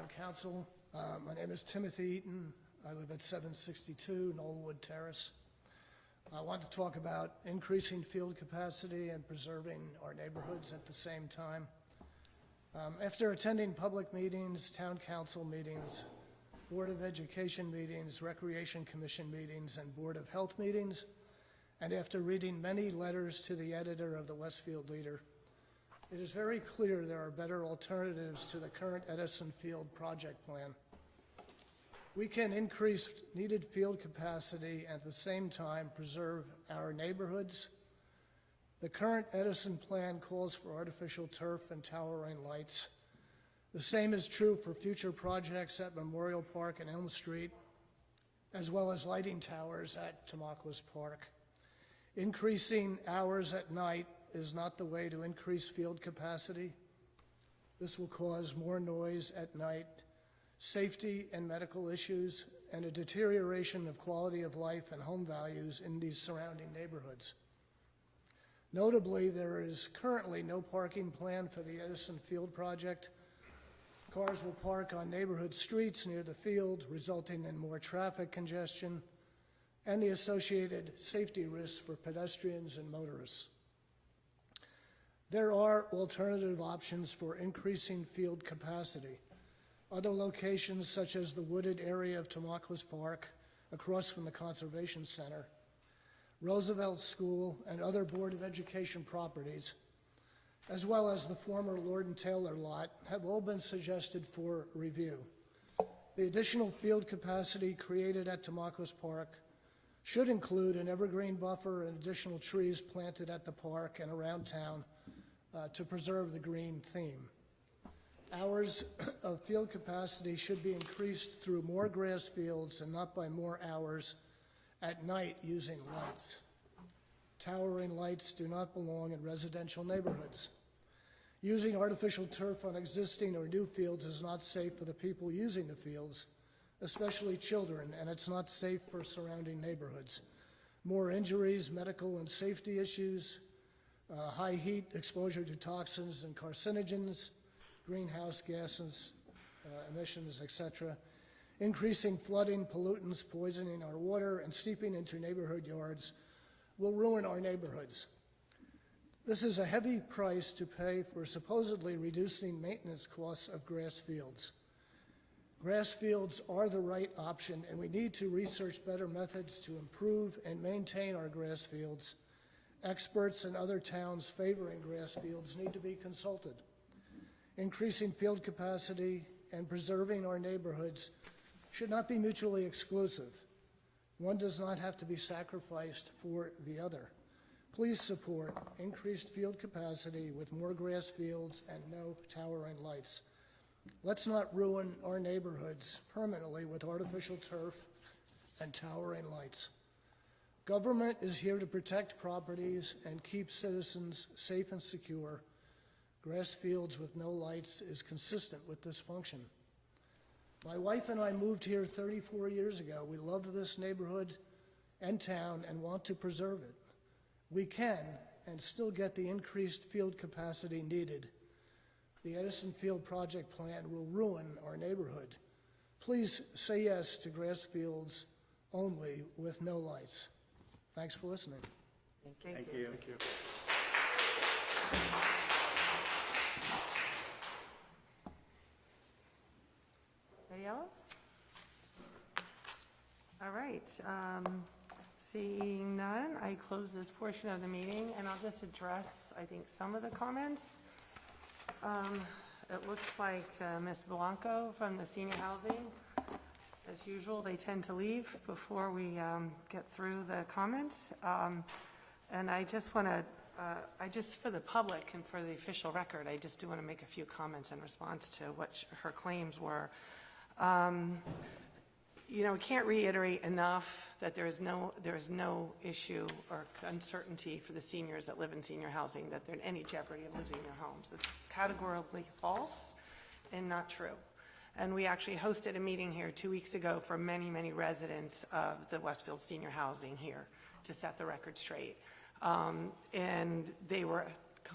Town Council. My name is Timothy Eaton. I live at 762 Knollwood Terrace. I want to talk about increasing field capacity and preserving our neighborhoods at the same time. After attending public meetings, town council meetings, Board of Education meetings, Recreation Commission meetings, and Board of Health meetings, and after reading many letters to the editor of the Westfield Leader, it is very clear there are better alternatives to the current Edison Field project plan. We can increase needed field capacity and at the same time preserve our neighborhoods. The current Edison plan calls for artificial turf and towering lights. The same is true for future projects at Memorial Park and Elm Street, as well as lighting towers at Tamaqua Park. Increasing hours at night is not the way to increase field capacity. This will cause more noise at night, safety and medical issues, and a deterioration of quality of life and home values in these surrounding neighborhoods. Notably, there is currently no parking plan for the Edison Field project. Cars will park on neighborhood streets near the field, resulting in more traffic congestion and the associated safety risks for pedestrians and motorists. There are alternative options for increasing field capacity. Other locations, such as the wooded area of Tamaqua Park, across from the Conservation Center, Roosevelt School, and other Board of Education properties, as well as the former Lord and Taylor lot, have all been suggested for review. The additional field capacity created at Tamaqua Park should include an evergreen buffer and additional trees planted at the park and around town to preserve the green theme. Hours of field capacity should be increased through more grass fields and not by more hours at night using lights. Towering lights do not belong in residential neighborhoods. Using artificial turf on existing or new fields is not safe for the people using the fields, especially children, and it's not safe for surrounding neighborhoods. More injuries, medical and safety issues, high heat, exposure to toxins and carcinogens, greenhouse gases, emissions, etc., increasing flooding, pollutants, poisoning our water, and seeping into neighborhood yards will ruin our neighborhoods. This is a heavy price to pay for supposedly reducing maintenance costs of grass fields. Grass fields are the right option, and we need to research better methods to improve and maintain our grass fields. Experts in other towns favoring grass fields need to be consulted. Increasing field capacity and preserving our neighborhoods should not be mutually exclusive. One does not have to be sacrificed for the other. Please support increased field capacity with more grass fields and no towering lights. Let's not ruin our neighborhoods permanently with artificial turf and towering lights. Government is here to protect properties and keep citizens safe and secure. Grass fields with no lights is consistent with this function. My wife and I moved here 34 years ago. We love this neighborhood and town and want to preserve it. We can and still get the increased field capacity needed. The Edison Field project plan will ruin our neighborhood. Please say yes to grass fields only with no lights. Thanks for listening. Thank you. Thank you. Anybody else? All right. Seeing none, I close this portion of the meeting, and I'll just address, I think, some of the comments. It looks like Ms. Blanco from the senior housing, as usual, they tend to leave before we get through the comments. And I just want to, for the public and for the official record, I just do want to make a few comments in response to what her claims were. You know, we can't reiterate enough that there is no issue or uncertainty for the seniors that live in senior housing that they're in any jeopardy of losing their homes. That's categorically false and not true. And we actually hosted a meeting here 2 weeks ago for many, many residents of the Westfield senior housing here to set the record straight. And they were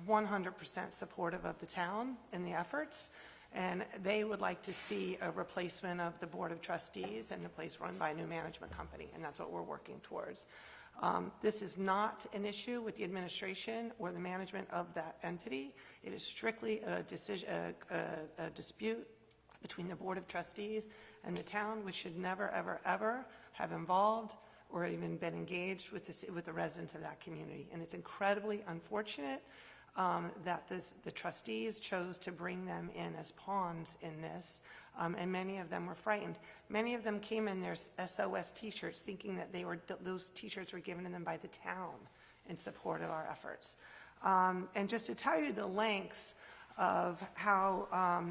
100% supportive of the town and the efforts. And they would like to see a replacement of the Board of Trustees and the place run by a new management company, and that's what we're working towards. This is not an issue with the administration or the management of that entity. It is strictly a dispute between the Board of Trustees and the town, which should never, ever, ever have involved or even been engaged with the residents of that community. And it's incredibly unfortunate that the trustees chose to bring them in as pawns in this, and many of them were frightened. Many of them came in their SOS T-shirts thinking that those T-shirts were given to them by the town in support of our efforts. And just to tell you the lengths of how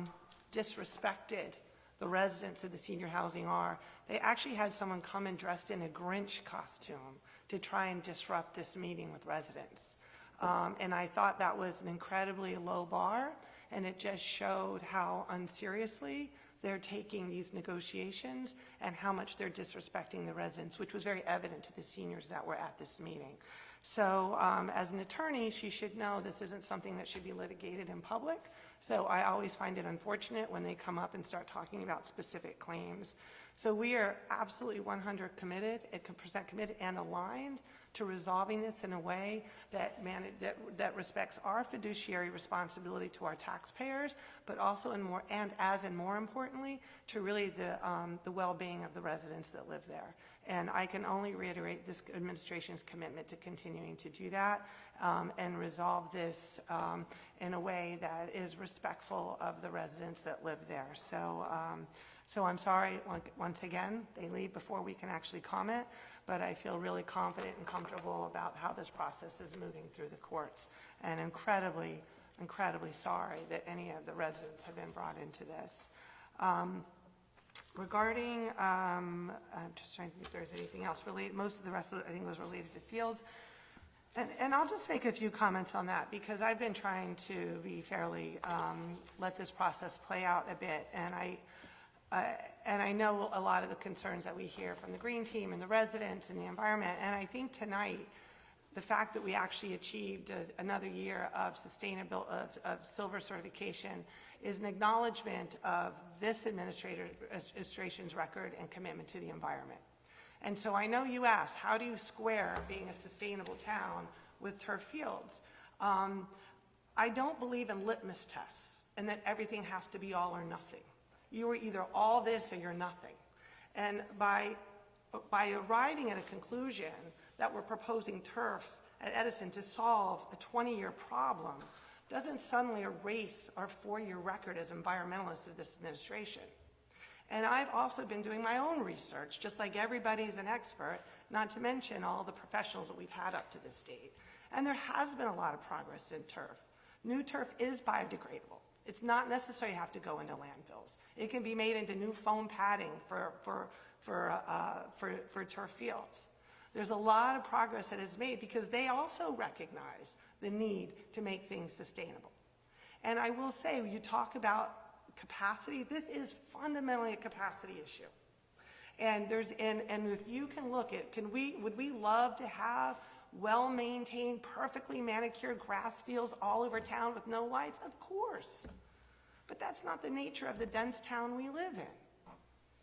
disrespected the residents of the senior housing are, they actually had someone come in dressed in a Grinch costume to try and disrupt this meeting with residents. And I thought that was an incredibly low bar, and it just showed how unseriously they're taking these negotiations and how much they're disrespecting the residents, which was very evident to the seniors that were at this meeting. So as an attorney, she should know this isn't something that should be litigated in public. So I always find it unfortunate when they come up and start talking about specific claims. So we are absolutely 100% committed and aligned to resolving this in a way that respects our fiduciary responsibility to our taxpayers, but also more importantly, to really the well-being of the residents that live there. And I can only reiterate this administration's commitment to continuing to do that and resolve this in a way that is respectful of the residents that live there. So I'm sorry, once again, they leave before we can actually comment, but I feel really confident and comfortable about how this process is moving through the courts, and incredibly, incredibly sorry that any of the residents have been brought into this. Regarding, I'm just trying to think if there's anything else related. Most of the rest of it, I think, was related to fields. And I'll just make a few comments on that, because I've been trying to be fairly, let this process play out a bit. And I know a lot of the concerns that we hear from the Green Team and the residents and the environment. And I think tonight, the fact that we actually achieved another year of silver certification is an acknowledgement of this administration's record and commitment to the environment. And so I know you asked, how do you square being a sustainable town with turf fields? I don't believe in litmus tests and that everything has to be all or nothing. You are either all this or you're nothing. And by arriving at a conclusion that we're proposing turf at Edison to solve a 20-year problem doesn't suddenly erase our 4-year record as environmentalists of this administration. And I've also been doing my own research, just like everybody's an expert, not to mention all the professionals that we've had up to this date. And there has been a lot of progress in turf. New turf is biodegradable. It's not necessary to have to go into landfills. It can be made into new foam padding for turf fields. There's a lot of progress that is made because they also recognize the need to make things sustainable. And I will say, when you talk about capacity, this is fundamentally a capacity issue. And if you can look at, would we love to have well-maintained, perfectly manicured grass fields all over town with no lights? Of course. But that's not the nature of the dense town we live in.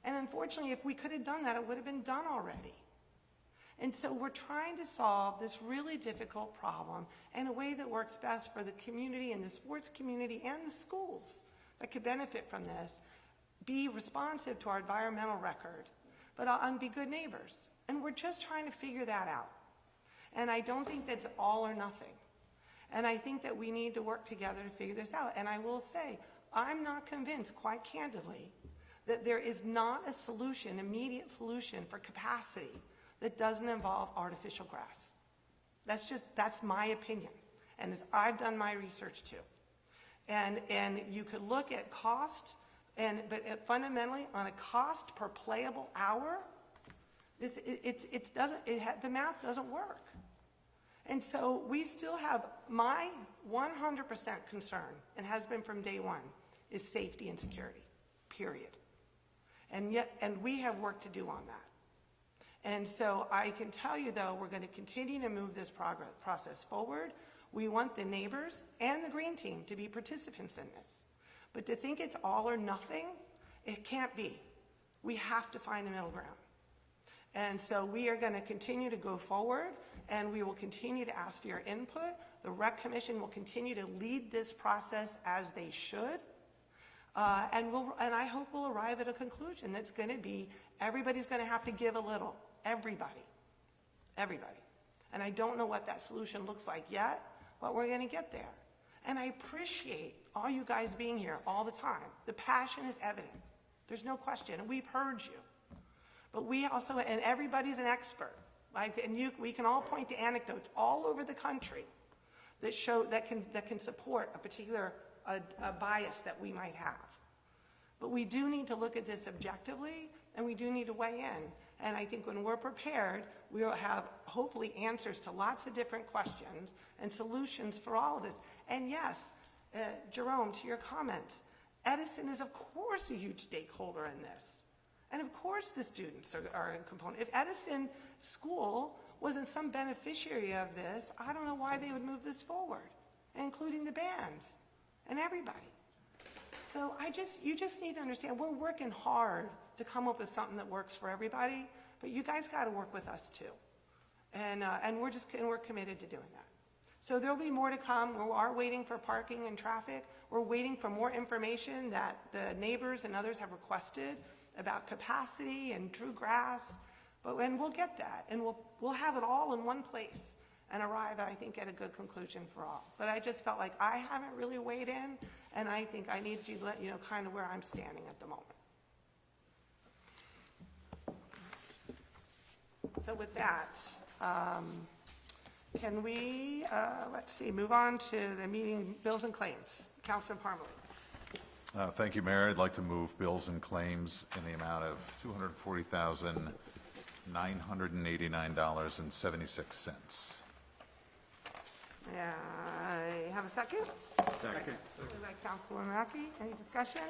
And unfortunately, if we could have done that, it would have been done already. And so we're trying to solve this really difficult problem in a way that works best for the community and the sports community and the schools that could benefit from this, be responsive to our environmental record, but be good neighbors. And we're just trying to figure that out. And I don't think that's all or nothing. And I think that we need to work together to figure this out. And I will say, I'm not convinced, quite candidly, that there is not a solution, immediate solution for capacity that doesn't involve artificial grass. That's my opinion. And I've done my research too. And you could look at cost, but fundamentally, on a cost per playable hour, the math doesn't work. And so we still have my 100% concern, and has been from day one, is safety and security, period. And we have work to do on that. And so I can tell you, though, we're going to continue to move this process forward. We want the neighbors and the Green Team to be participants in this. But to think it's all or nothing, it can't be. We have to find a middle ground. And so we are going to continue to go forward, and we will continue to ask for your input. The Rec Commission will continue to lead this process as they should. And I hope we'll arrive at a conclusion that's going to be, everybody's going to have to give a little. Everybody. And I don't know what that solution looks like yet, but we're going to get there. And I appreciate all you guys being here all the time. The passion is evident. There's no question. And we've heard you. But we also, and everybody's an expert. We can all point to anecdotes all over the country that show, that can support a particular bias that we might have. But we do need to look at this objectively, and we do need to weigh in. And I think when we're prepared, we will have hopefully answers to lots of different questions and solutions for all of this. And yes, Jerome, to your comments, Edison is of course a huge stakeholder in this. And of course the students are a component. If Edison School wasn't some beneficiary of this, I don't know why they would move this forward, including the bands and everybody. So you just need to understand, we're working hard to come up with something that works for everybody, but you guys got to work with us too. And we're committed to doing that. So there'll be more to come. We are waiting for parking and traffic. We're waiting for more information that the neighbors and others have requested about capacity and true grass. And we'll get that, and we'll have it all in one place and arrive, I think, at a good conclusion for all. But I just felt like I haven't really weighed in, and I think I need to let you know kind of where I'm standing at the moment. So with that, can we, move on to the meeting bills and claims. Councilman Parmalee. Thank you, Mayor. I'd like to move bills and claims in the amount of $240,989.76. I have a second? Second. By Councilwoman Mackey. Any discussion?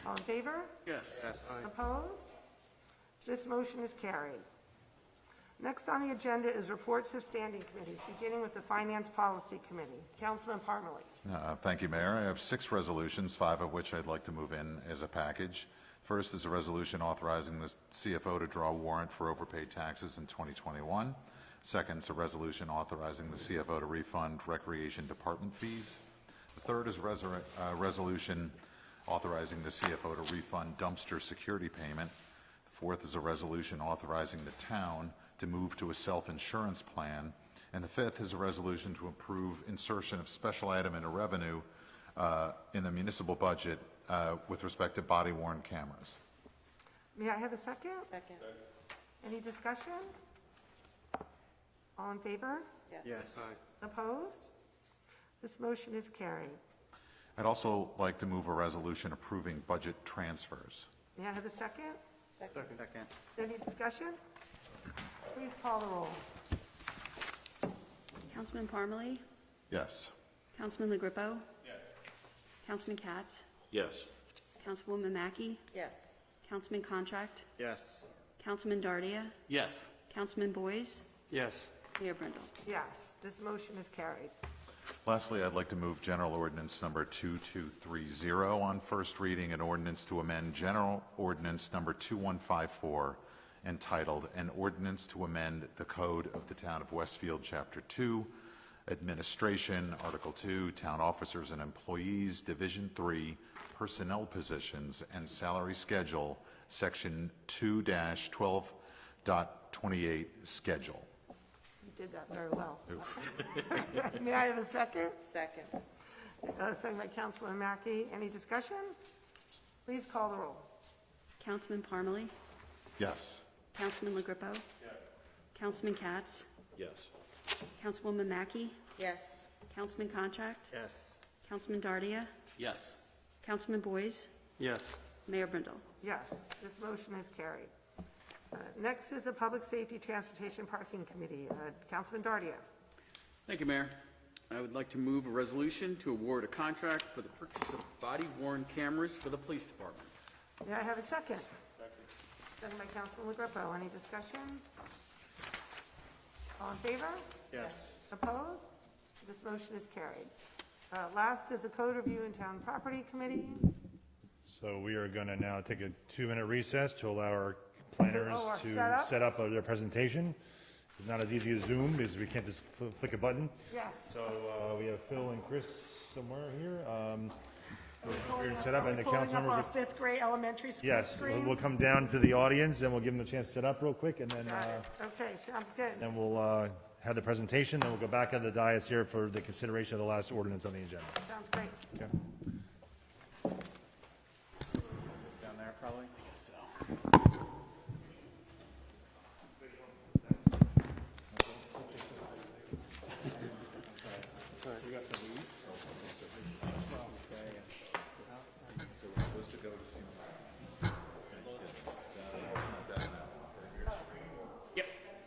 All in favor? Yes. Opposed? This motion is carried. Next on the agenda is reports of standing committees, beginning with the Finance Policy Committee. Councilman Parmalee. Thank you, Mayor. I have 6 resolutions, 5 of which I'd like to move in as a package. First is a resolution authorizing the CFO to draw a warrant for overpaid taxes in 2021. Second is a resolution authorizing the CFO to refund Recreation Department fees. The third is a resolution authorizing the CFO to refund dumpster security payment. The fourth is a resolution authorizing the town to move to a self-insurance plan. And the fifth is a resolution to approve insertion of special item into revenue in the municipal budget with respect to body-worn cameras. May I have a second? Second. Any discussion? All in favor? Yes. Opposed? This motion is carried. I'd also like to move a resolution approving budget transfers. May I have a second? Second. Any discussion? Please call the roll. Councilman Parmalee? Yes. Councilman LaGrippo? Yes. Councilman Katz? Yes. Councilwoman Mackey? Yes. Councilman Contract? Yes. Councilman Dardia? Yes. Councilman Boyes? Yes. Mayor Brindle? Yes, this motion is carried. Lastly, I'd like to move General Ordinance Number 2230 on first reading, an ordinance to amend General Ordinance Number 2154, entitled An Ordinance to Amend the Code of the Town of Westfield, Chapter 2, Administration, Article 2, Town Officers and Employees, Division 3, Personnel Positions and Salary Schedule, Section 2-12.28, Schedule. You did that very well. May I have a second? Second. Second by Councilwoman Mackey. Any discussion? Please call the roll. Councilman Parmalee? Yes. Councilman LaGrippo? Yes. Councilman Katz? Yes. Councilwoman Mackey? Yes. Councilman Contract? Yes. Councilman Dardia? Yes. Councilman Boyes? Yes. Mayor Brindle? Yes, this motion is carried. Next is the Public Safety Transportation Parking Committee. Councilman Dardia. Thank you, Mayor. I would like to move a resolution to award a contract for the purchase of body-worn cameras for the police department. May I have a second? Second by Councilman LaGrippo. Any discussion? All in favor? Yes. Opposed? This motion is carried. Last is the Code Review and Town Property Committee. So we are going to now take a 2-minute recess to allow our planners our to setup? set up their presentation. It's not as easy as Zoom because we can't just click a button. Yes. So we have Phil and Chris somewhere here. We're going to set up, and the council Pulling members. up our 5th grade elementary school Yes, screen. we'll come down to the audience and we'll give them a chance to set up real quick, and then Got it. Okay, sounds good. then we'll have the presentation. Then we'll go back on the dais here for the consideration of the last ordinance on the agenda. Sounds great. Okay. Down there, probably?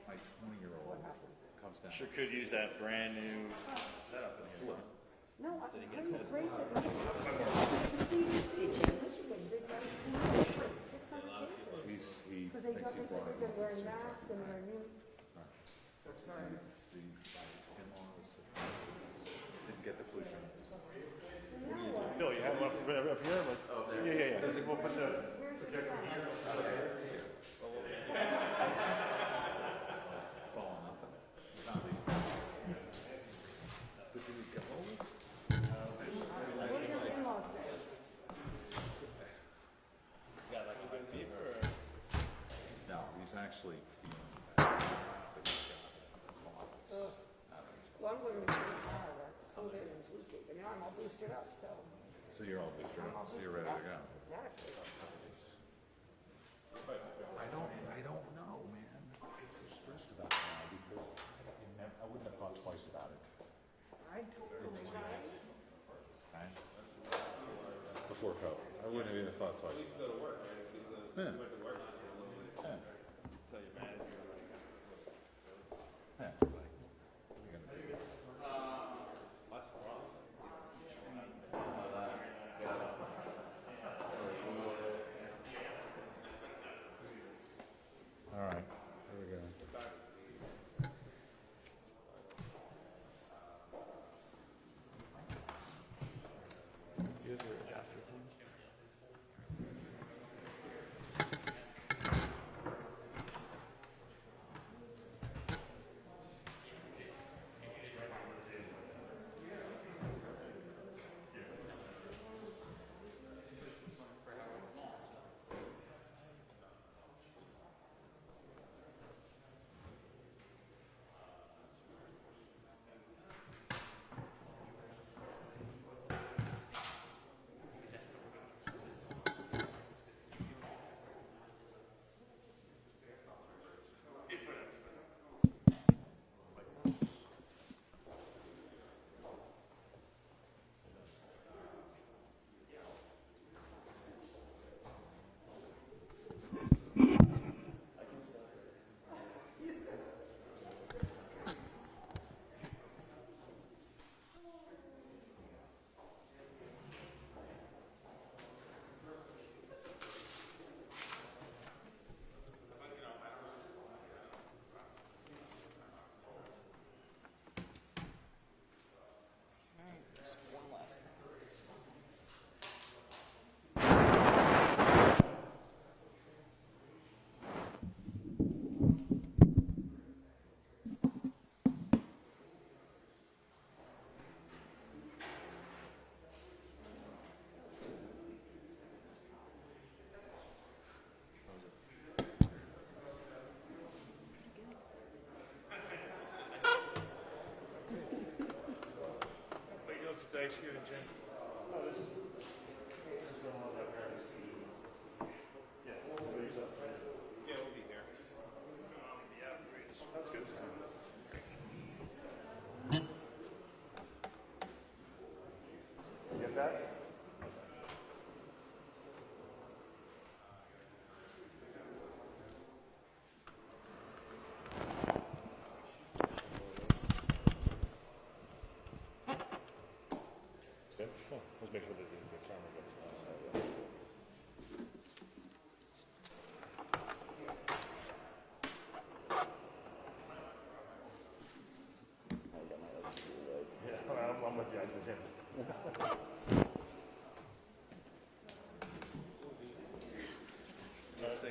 My 20-year-old comes down. Sure could use that brand new setup in here. No, I'm going to brace it. He Because they thinks got he this, brought it. they're wearing masks and they're new. The in-laws didn't get the flu shot. Phil, you have one up here? Oh, there. Yeah. We'll put the projector here. It's all or nothing. It's not me. But did he go home? Got like a high fever or? No, he's actually feeling bad. But he's got a cough. Well, I'm going to be COVID and flu kick, and now I'm all boosted up, so. So you're all boosted up, so you're ready to go. Exactly. I don't know, man. I'm so stressed about it now because I wouldn't have thought twice about it. I totally right. Right? Before COVID. I wouldn't have even thought twice about it. Yeah. Yeah. Yeah. What are you gonna do? All right, here we go. Thanksgiving, Jim. Yeah, we'll be here. That's good. Get that? Stay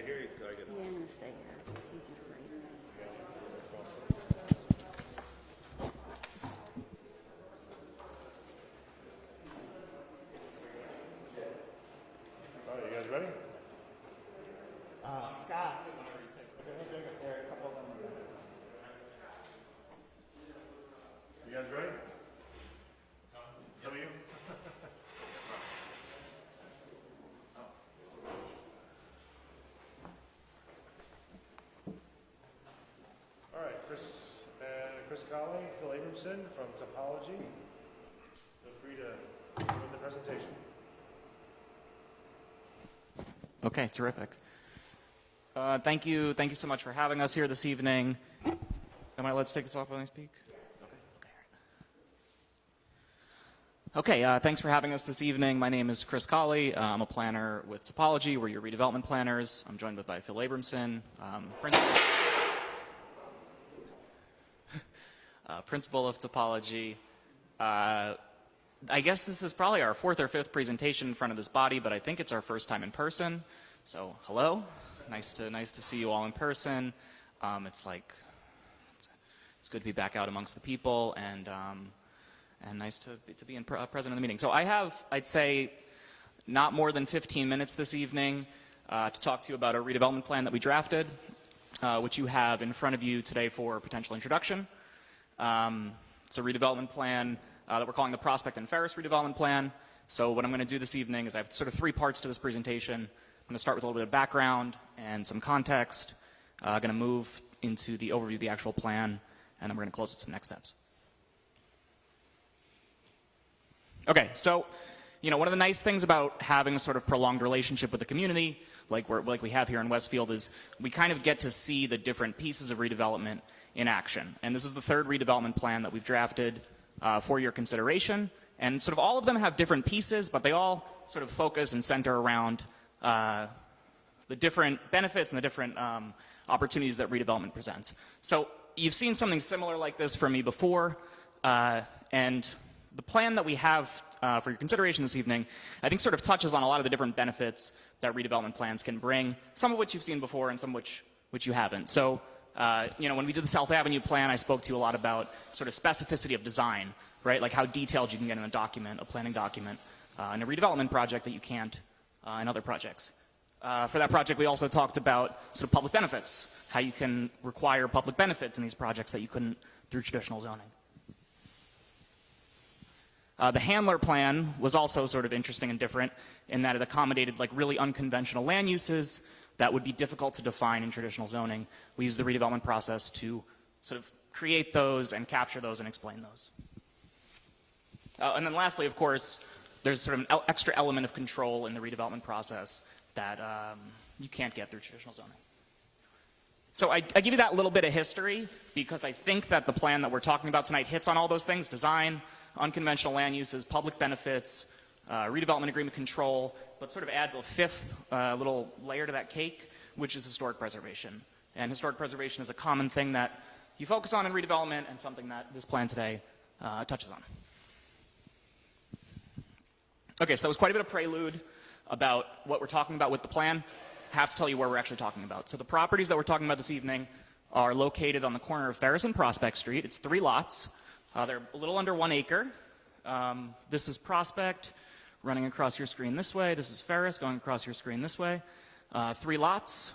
here, I get Yeah, I'm going to stay here. It's easier to write. All right, you guys ready? Scott. There are a couple of them. You guys ready? Some of you? All right, Chris Colley, Phil Abramson from Topology. Feel free to begin the presentation. Okay, terrific. Thank you so much for having us here this evening. Am I allowed to take this off when I speak? Okay, thanks for having us this evening. My name is Chris Colley. I'm a planner with Topology. We're your redevelopment planners. I'm joined by Phil Abramson, principal of Topology. I guess this is probably our fourth or fifth presentation in front of this body, but I think it's our first time in person. So, hello. Nice to see you all in person. It's good to be back out amongst the people, and nice to be present in the meeting. So I have, I'd say, not more than 15 minutes this evening to talk to you about a redevelopment plan that we drafted, which you have in front of you today for potential introduction. It's a redevelopment plan that we're calling the Prospect and Ferris redevelopment plan. So what I'm going to do this evening is I have sort of three parts to this presentation. I'm going to start with a little bit of background and some context. I'm going to move into the overview of the actual plan, and then we're going to close with some next steps. Okay, so, one of the nice things about having a sort of prolonged relationship with the community, like we have here in Westfield, is we kind of get to see the different pieces of redevelopment in action. And this is the third redevelopment plan that we've drafted for your consideration. And sort of all of them have different pieces, but they all sort of focus and center around the different benefits and the different opportunities that redevelopment presents. So you've seen something similar like this from me before, and the plan that we have for your consideration this evening, I think sort of touches on a lot of the different benefits that redevelopment plans can bring, some of which you've seen before and some which you haven't. So, when we did the South Avenue plan, I spoke to you a lot about sort of specificity of design, right? Like how detailed you can get in a document, a planning document, in a redevelopment project that you can't in other projects. For that project, we also talked about sort of public benefits, how you can require public benefits in these projects that you couldn't through traditional zoning. The Handler plan was also sort of interesting and different in that it accommodated like really unconventional land uses that would be difficult to define in traditional zoning. We used the redevelopment process to sort of create those and capture those and explain those. And then lastly, of course, there's sort of an extra element of control in the redevelopment process that you can't get through traditional zoning. So I give you that little bit of history because I think that the plan that we're talking about tonight hits on all those things: design, unconventional land uses, public benefits, redevelopment agreement control, but sort of adds a fifth little layer to that cake, which is historic preservation. And historic preservation is a common thing that you focus on in redevelopment and something that this plan today touches on. Okay, so that was quite a bit of prelude about what we're talking about with the plan. I have to tell you where we're actually talking about. So the properties that we're talking about this evening are located on the corner of Ferris and Prospect Street. It's 3 lots. They're a little under 1 acre. This is Prospect running across your screen this way. This is Ferris going across your screen this way. 3 lots.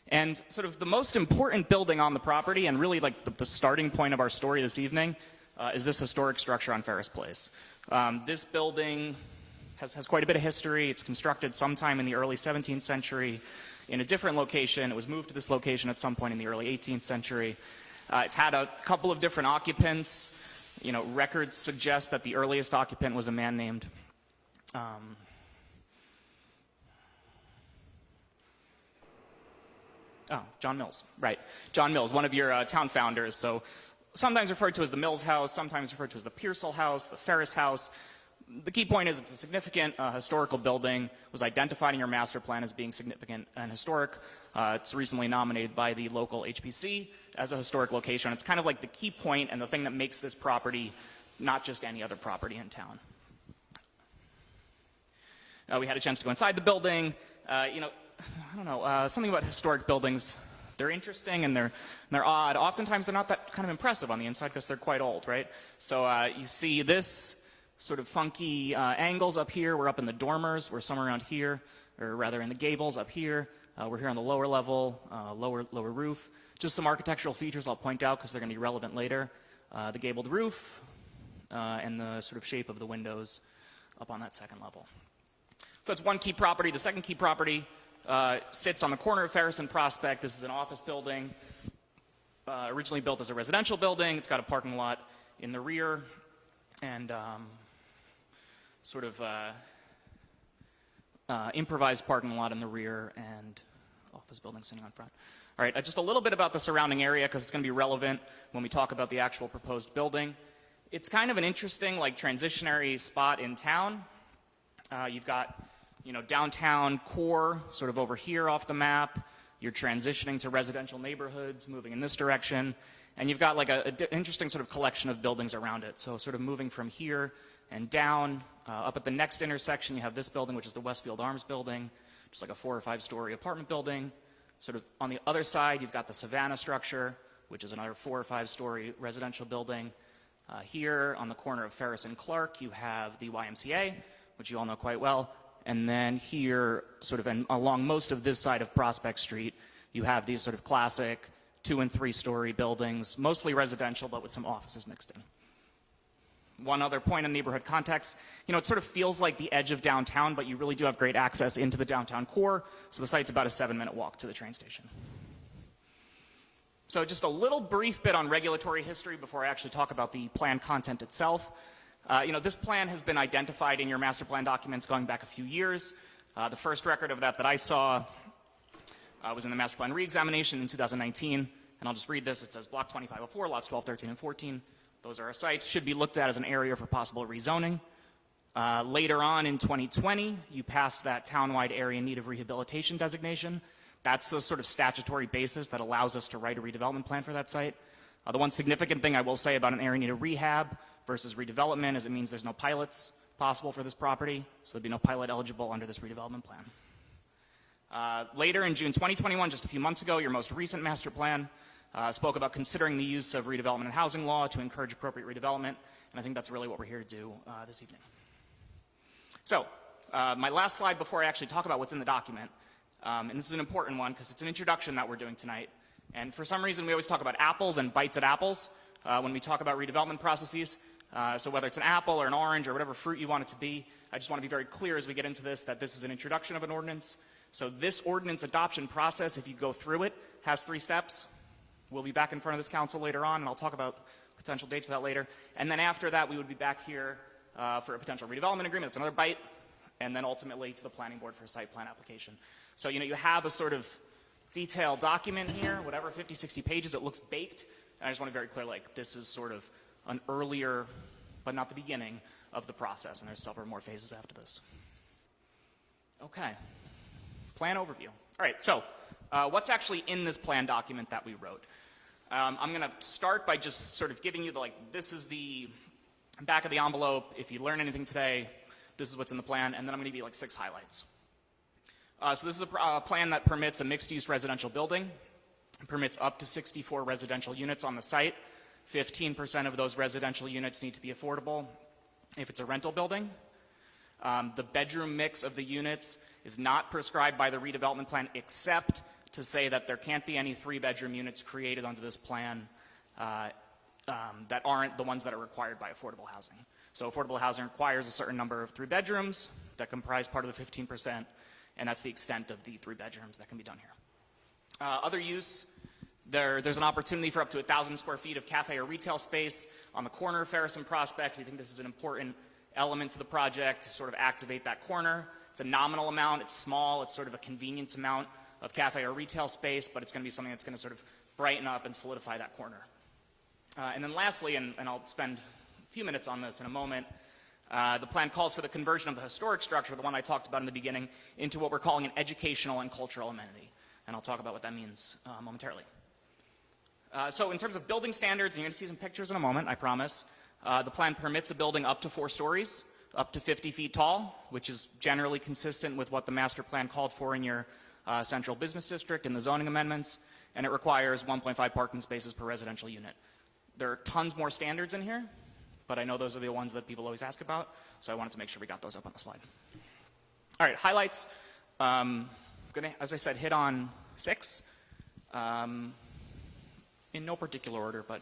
And sort of the most important building on the property, and really like the starting point of our story this evening, is this historic structure on Ferris Place. This building has quite a bit of history. It's constructed sometime in the early 17th century in a different location. It was moved to this location at some point in the early 18th century. It's had a couple of different occupants. Records suggest that the earliest occupant was a man named John Mills. Right. John Mills, one of your town founders. So sometimes referred to as the Mills House, sometimes referred to as the Pearsall House, the Ferris House. The key point is it's a significant historical building, was identified in your master plan as being significant and historic. It's recently nominated by the local HPC as a historic location. It's kind of like the key point and the thing that makes this property not just any other property in town. We had a chance to go inside the building. You know, I don't know, something about historic buildings. They're interesting and they're odd. Oftentimes they're not that kind of impressive on the inside because they're quite old, right? So you see this sort of funky angles up here. We're up in the dormers. We're somewhere around here, or rather in the gables up here. We're here on the lower level, lower roof. Just some architectural features I'll point out because they're going to be relevant later. The gabled roof and the sort of shape of the windows up on that second level. So that's one key property. The second key property sits on the corner of Ferris and Prospect. This is an office building, originally built as a residential building. It's got a parking lot in the rear and sort of improvised parking lot in the rear and office building sitting on front. All right, just a little bit about the surrounding area because it's going to be relevant when we talk about the actual proposed building. It's kind of an interesting, like, transitionary spot in town. You've got, you know, downtown core sort of over here off the map. You're transitioning to residential neighborhoods, moving in this direction. And you've got like an interesting sort of collection of buildings around it. So sort of moving from here and down. Up at the next intersection, you have this building, which is the Westfield Arms building, just like a 4 or 5 story apartment building. Sort of on the other side, you've got the Savannah structure, which is another 4 or 5 story residential building. Here on the corner of Ferris and Clark, you have the YMCA, which you all know quite well. And then here, sort of along most of this side of Prospect Street, you have these sort of classic 2 and 3 story buildings, mostly residential, but with some offices mixed in. One other point in neighborhood context, you know, it sort of feels like the edge of downtown, but you really do have great access into the downtown core. So the site's about a 7-minute walk to the train station. So just a little brief bit on regulatory history before I actually talk about the plan content itself. You know, this plan has been identified in your master plan documents going back a few years. The first record of that I saw was in the master plan reexamination in 2019. And I'll just read this. It says block 2504, lots 12, 13, and 14. Those are our sites. Should be looked at as an area for possible rezoning. Later on in 2020, you passed that townwide area in need of rehabilitation designation. That's the sort of statutory basis that allows us to write a redevelopment plan for that site. The one significant thing I will say about an area in need of rehab versus redevelopment is it means there's no pilots possible for this property, so there'd be no pilot eligible under this redevelopment plan. Later in June 2021, just a few months ago, your most recent master plan spoke about considering the use of redevelopment and housing law to encourage appropriate redevelopment, and I think that's really what we're here to do this evening. So, my last slide before I actually talk about what's in the document, and this is an important one because it's an introduction that we're doing tonight, and for some reason we always talk about apples and bites at apples when we talk about redevelopment processes. So whether it's an apple or an orange or whatever fruit you want it to be, I just want to be very clear as we get into this that this is an introduction of an ordinance. So this ordinance adoption process, if you go through it, has 3 steps. We'll be back in front of this council later on, and I'll talk about potential dates for that later. And then after that, we would be back here for a potential redevelopment agreement. That's another bite. And then ultimately to the planning board for a site plan application. So, you know, you have a sort of detailed document here, whatever, 50, 60 pages. It looks baked. And I just want to be very clear, like, this is sort of an earlier, but not the beginning, of the process. And there's several more phases after this. Okay. Plan overview. All right, so what's actually in this plan document that we wrote? I'm going to start by just sort of giving you this is the back of the envelope. If you learn anything today, this is what's in the plan. And then I'm going to give you 6 highlights. So this is a plan that permits a mixed-use residential building. It permits up to 64 residential units on the site. 15% of those residential units need to be affordable if it's a rental building. The bedroom mix of the units is not prescribed by the redevelopment plan except to say that there can't be any 3-bedroom units created under this plan that aren't the ones that are required by affordable housing. So affordable housing requires a certain number of 3 bedrooms that comprise part of the 15%, and that's the extent of the 3 bedrooms that can be done here. Other use, there's an opportunity for up to 1,000 square feet of cafe or retail space on the corner of Ferris and Prospect. We think this is an important element to the project to sort of activate that corner. It's a nominal amount, it's small, it's sort of a convenience amount of cafe or retail space, but it's going to be something that's going to sort of brighten up and solidify that corner. And then lastly, and I'll spend a few minutes on this in a moment, the plan calls for the conversion of the historic structure, the one I talked about in the beginning, into what we're calling an educational and cultural amenity. And I'll talk about what that means momentarily. So in terms of building standards, and you're going to see some pictures in a moment, I promise, The plan permits a building up to 4 stories, up to 50 feet tall, which is generally consistent with what the master plan called for in your central business district and the zoning amendments, and it requires 1.5 parking spaces per residential unit. There are tons more standards in here, but I know those are the ones that people always ask about, so I wanted to make sure we got those up on the slide. All right, highlights. Gonna, as I said, hit on 6, in no particular order, but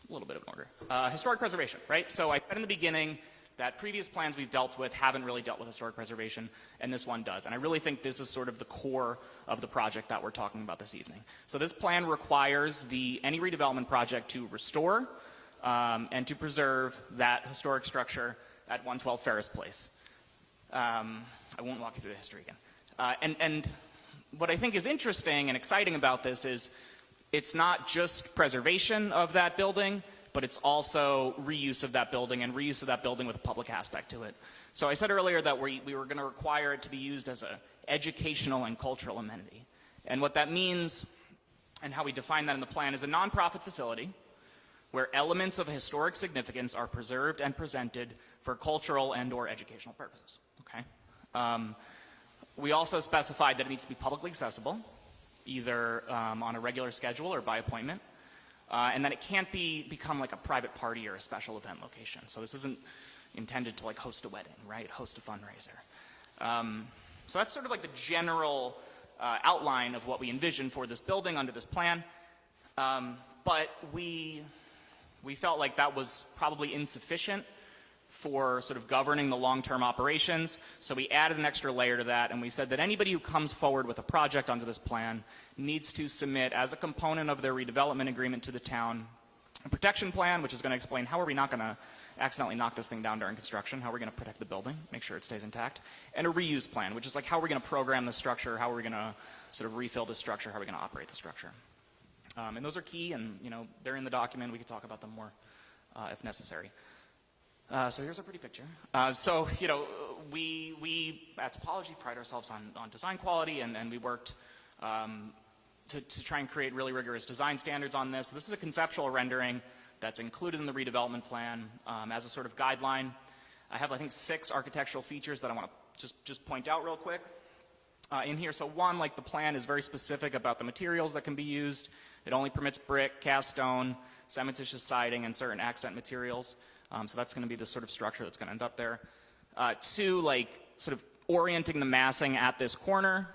a little bit of an order. Historic preservation, right? So I said in the beginning that previous plans we've dealt with haven't really dealt with historic preservation, and this one does. And I really think this is sort of the core of the project that we're talking about this evening. So this plan requires any redevelopment project to restore and to preserve that historic structure at 112 Ferris Place. I won't walk you through the history again. And what I think is interesting and exciting about this is it's not just preservation of that building, but it's also reuse of that building and reuse of that building with a public aspect to it. So I said earlier that we were going to require it to be used as an educational and cultural amenity. And what that means and how we define that in the plan is a nonprofit facility where elements of historic significance are preserved and presented for cultural and or educational purposes. Okay? We also specified that it needs to be publicly accessible, either on a regular schedule or by appointment. And that it can't become like a private party or a special event location. So this isn't intended to like host a wedding, right? Host a fundraiser. So that's sort of like the general outline of what we envision for this building under this plan. But we felt like that was probably insufficient for sort of governing the long-term operations. So we added an extra layer to that, and we said that anybody who comes forward with a project onto this plan needs to submit as a component of their redevelopment agreement to the town a protection plan, which is going to explain how are we not going to accidentally knock this thing down during construction, how are we going to protect the building, make sure it stays intact, and a reuse plan, which is like how are we going to program the structure, how are we going to sort of refill the structure, how are we going to operate the structure. And those are key, and you know they're in the document. We can talk about them more if necessary. So here's a pretty picture. So, you know, we at Topology pride ourselves on design quality, and we worked to try and create really rigorous design standards on this. This is a conceptual rendering that's included in the redevelopment plan as a sort of guideline. I have, I think, 6 architectural features that I want to just point out real quick in here. So one, like the plan is very specific about the materials that can be used. It only permits brick, cast stone, cementitious siding, and certain accent materials. So that's going to be the sort of structure that's going to end up there. 2, like sort of orienting the massing at this corner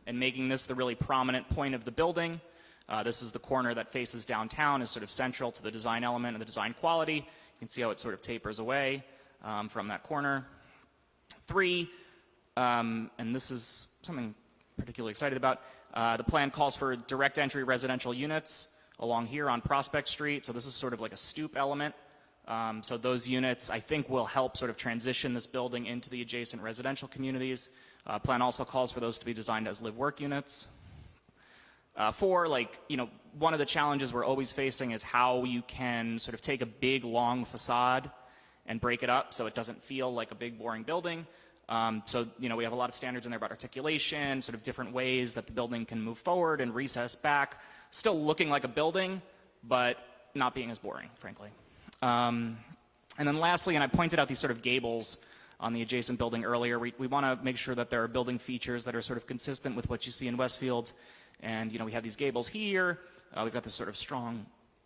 and making this the really prominent point of the building. This is the corner that faces downtown, is sort of central to the design element and the design quality. You can see how it sort of tapers away from that corner. 3, and this is something I'm particularly excited about, the plan calls for direct entry residential units along here on Prospect Street. So this is sort of like a stoop element. So those units, I think, will help sort of transition this building into the adjacent residential communities. Plan also calls for those to be designed as live-work units. 4, like, you know, one of the challenges we're always facing is how you can sort of take a big, long facade and break it up so it doesn't feel like a big, boring building. So, you know, we have a lot of standards in there about articulation, sort of different ways that the building can move forward and recess back, still looking like a building, but not being as boring, frankly. And then lastly, and I pointed out these sort of gables on the adjacent building earlier, we want to make sure that there are building features that are sort of consistent with what you see in Westfield. And, you know, we have these gables here. We've got this sort of strong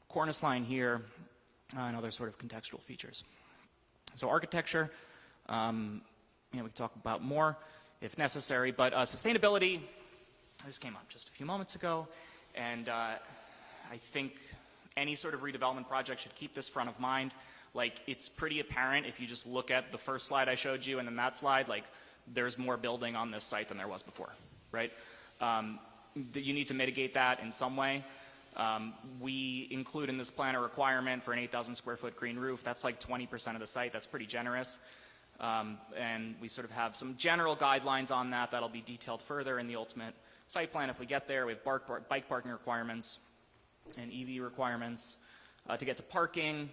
cornice line here and other sort of contextual features. So architecture, you know, we can talk about more if necessary, but sustainability, this came up just a few moments ago, and I think any sort of redevelopment project should keep this front of mind. Like, it's pretty apparent if you just look at the first slide I showed you and then that slide, like, there's more building on this site than there was before, right? You need to mitigate that in some way. We include in this plan a requirement for an 8,000 square foot green roof. That's like 20% of the site. That's pretty generous. And we sort of have some general guidelines on that that'll be detailed further in the ultimate site plan if we get there. We have bike parking requirements and EV requirements. To get to parking,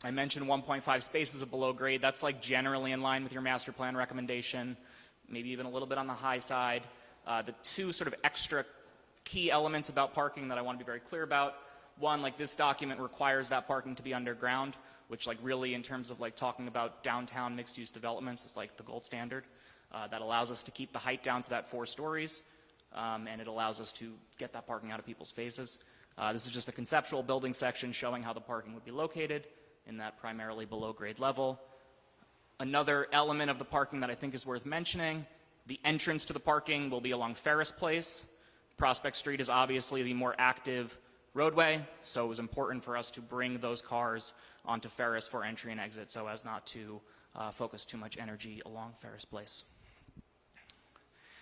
I mentioned 1.5 spaces of below grade. That's like generally in line with your master plan recommendation, maybe even a little bit on the high side. The 2 sort of extra key elements about parking that I want to be very clear about. one, like this document requires that parking to be underground, which like really in terms of like talking about downtown mixed-use developments is like the gold standard. That allows us to keep the height down to that 4 stories, and it allows us to get that parking out of people's faces. This is just a conceptual building section showing how the parking would be located in that primarily below grade level. Another element of the parking that I think is worth mentioning, the entrance to the parking will be along Ferris Place. Prospect Street is obviously the more active roadway, so it was important for us to bring those cars onto Ferris for entry and exit so as not to focus too much energy along Ferris Place.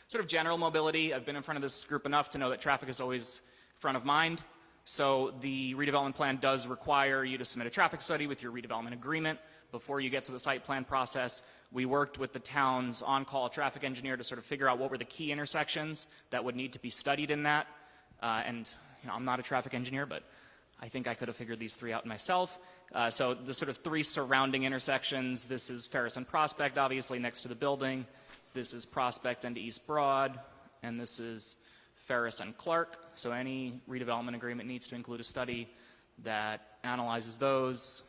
Sort of general mobility, I've been in front of this group enough to know that traffic is always front of mind. So the redevelopment plan does require you to submit a traffic study with your redevelopment agreement before you get to the site plan process. We worked with the town's on-call traffic engineer to sort of figure out what were the key intersections that would need to be studied in that. And you know, I'm not a traffic engineer, but I think I could have figured these 3 out myself. So the sort of 3 surrounding intersections, this is Ferris and Prospect, obviously next to the building. This is Prospect and East Broad, and this is Ferris and Clark. So any redevelopment agreement needs to include a study that analyzes those.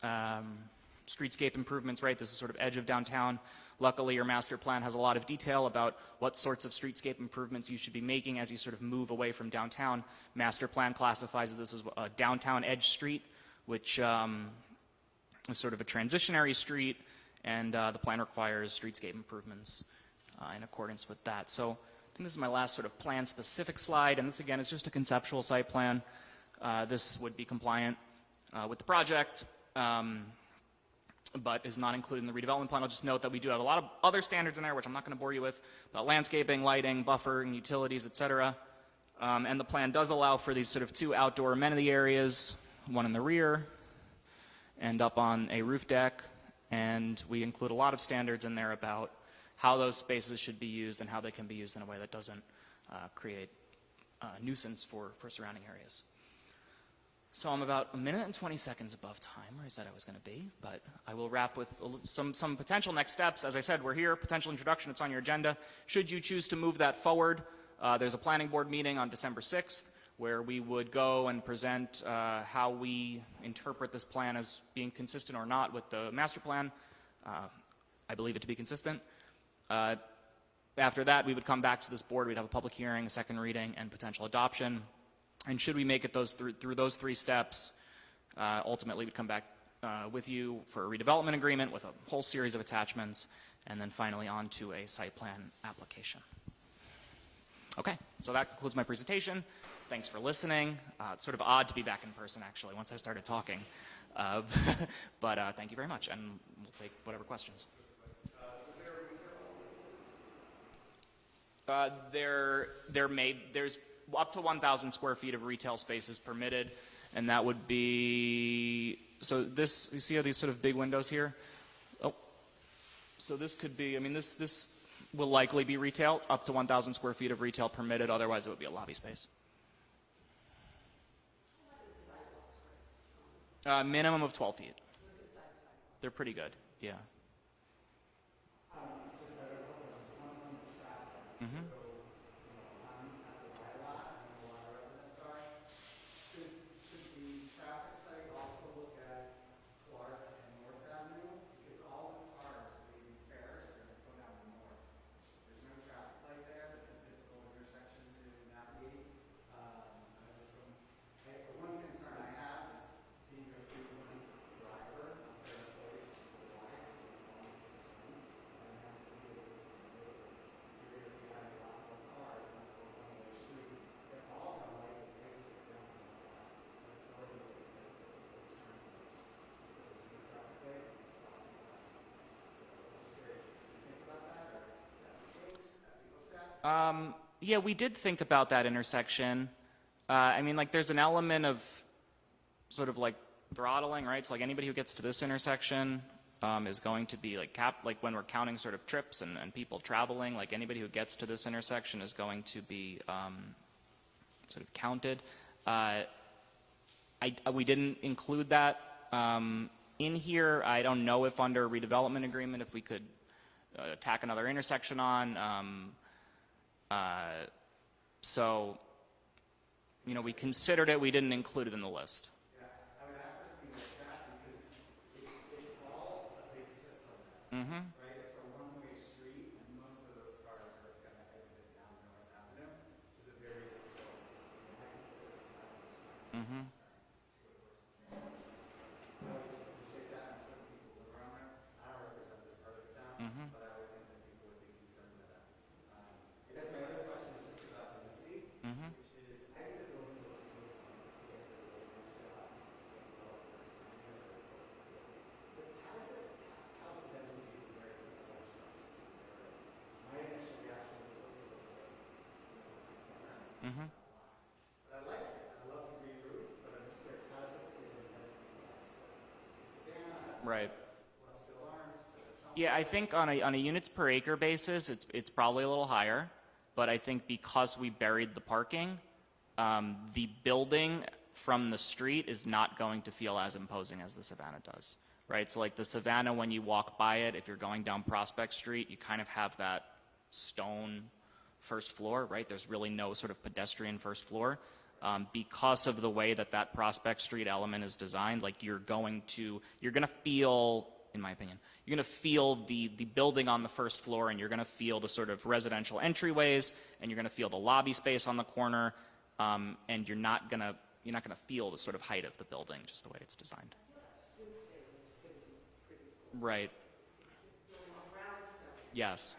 Streetscape improvements, right? This is sort of edge of downtown. Luckily, your master plan has a lot of detail about what sorts of streetscape improvements you should be making as you sort of move away from downtown. Master plan classifies this as a downtown edge street, which is sort of a transitionary street, and the plan requires streetscape improvements in accordance with that. So I think this is my last sort of plan-specific slide, and this again is just a conceptual site plan. This would be compliant with the project, but is not included in the redevelopment plan. I'll just note that we do have a lot of other standards in there, which I'm not going to bore you with, about landscaping, lighting, buffering, utilities, etc. And the plan does allow for these sort of 2 outdoor amenity areas, one in the rear and up on a roof deck. And we include a lot of standards in there about how those spaces should be used and how they can be used in a way that doesn't create nuisance for surrounding areas. So I'm about 1 minute and 20 seconds above time where I said I was going to be, but I will wrap with some potential next steps. As I said, we're here, potential introduction, it's on your agenda. Should you choose to move that forward, there's a planning board meeting on December 6th where we would go and present how we interpret this plan as being consistent or not with the master plan. I believe it to be consistent. After that, we would come back to this board, we'd have a public hearing, a second reading, and potential adoption. And should we make it through those 3 steps, ultimately we'd come back with you for a redevelopment agreement with a whole series of attachments, and then finally on to a site plan application. Okay, so that concludes my presentation. Thanks for listening. It's sort of odd to be back in person, actually, once I started talking. But thank you very much, and we'll take whatever questions. There's up to 1,000 square feet of retail spaces permitted, and that would be, so this, you see how these sort of big windows here? Oh, so this could be, I mean, this will likely be retail, up to 1,000 square feet of retail permitted, otherwise it would be a lobby space. Minimum of 12 feet. They're pretty good, yeah. Mm-hmm. Yeah, we did think about that intersection. I mean, like, there's an element of sort of like throttling, right? So like anybody who gets to this intersection is going to be like capped, like when we're counting sort of trips and people traveling, like anybody who gets to this intersection is going to be sort of counted. We didn't include that in here. I don't know if under a redevelopment agreement if we could tack another intersection on. So you know, we considered it, we didn't include it in the list. Yeah, I would ask that it be looked at because it's all a big system, Mm-hmm. right? It's a one-way street, and most of those cars are going to exit down North Avenue, which is a very big system. I consider it a five-way street. Mm-hmm. I always appreciate that, and certain people live around there. I don't represent this part of the town, Mm-hmm. but I would think that people would be concerned with that. I guess my other question is just about density, Mm-hmm. which is, I think the building looks beautiful. You guys did a really nice job. But how's the density compared to the other structure? My initial reaction was it looks a little bit. Mm-hmm. But I like it. I love the green roof, but I'm just curious, how does it fit in density wise to Savannah, Right. Westfield Arms, to Yeah, I think on a units per acre basis, it's probably a little higher, but I think because we buried the parking, the building from the street is not going to feel as imposing as the Savannah does, right? So like the Savannah, when you walk by it, if you're going down Prospect Street, you kind of have that stone first floor, right? There's really no sort of pedestrian first floor. Because of the way that Prospect Street element is designed, like you're going to feel, in my opinion, you're going to feel the building on the first floor, and you're going to feel the sort of residential entryways, and you're going to feel the lobby space on the corner, and you're not going to feel the sort of height of the building, just the way it's designed. Right. Yes.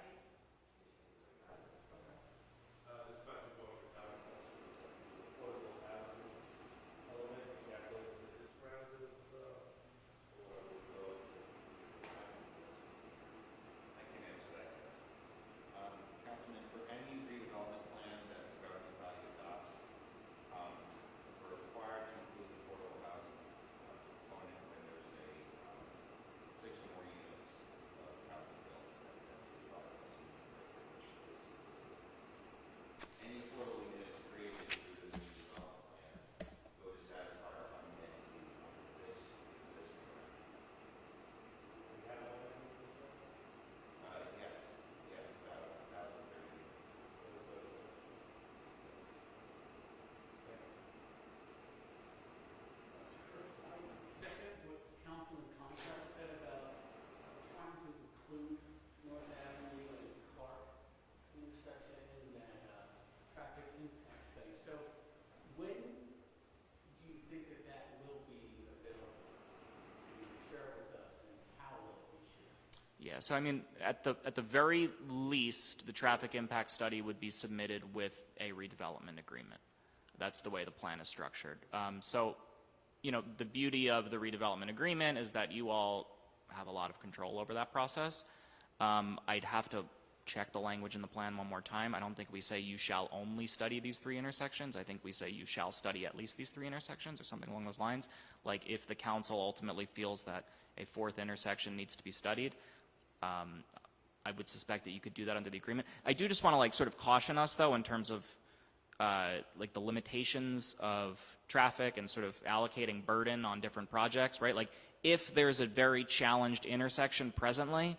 Councilman, for any redevelopment plan that the governing body adopts, we're required to include the affordable housing component when there's a 6 or more units of housing built at city level. Any affordable units created through the new development plans go to satisfy our unmet need under this existing plan. Yes. Yeah, about 1,030 units. Second, what Councilman Conceptual said about trying to include North Avenue and Clark intersection in that traffic impact study. So when do you think that will be available to share with us, and how will it be shared? Yeah, so I mean, at the very least, the traffic impact study would be submitted with a redevelopment agreement. That's the way the plan is structured. So, you know, the beauty of the redevelopment agreement is that you all have a lot of control over that process. I'd have to check the language in the plan one more time. I don't think we say you shall only study these 3 intersections. I think we say you shall study at least these 3 intersections or something along those lines. Like if the council ultimately feels that a 4th intersection needs to be studied, I would suspect that you could do that under the agreement. I do just want to like sort of caution us though in terms of like the limitations of traffic and sort of allocating burden on different projects, right? Like if there's a very challenged intersection presently,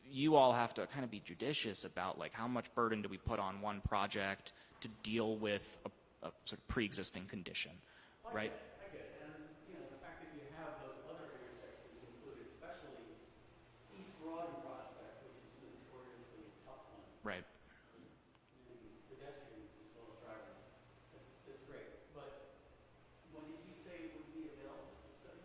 you all have to kind of be judicious about like how much burden do we put on one project to deal with a sort of pre-existing condition, right? I get it. And, you know, the fact that you have those other intersections included, especially East Broad and Prospect, which is a notoriously tough one. Right. Pedestrians as well as drivers. That's great. But when did you say it would be available to study?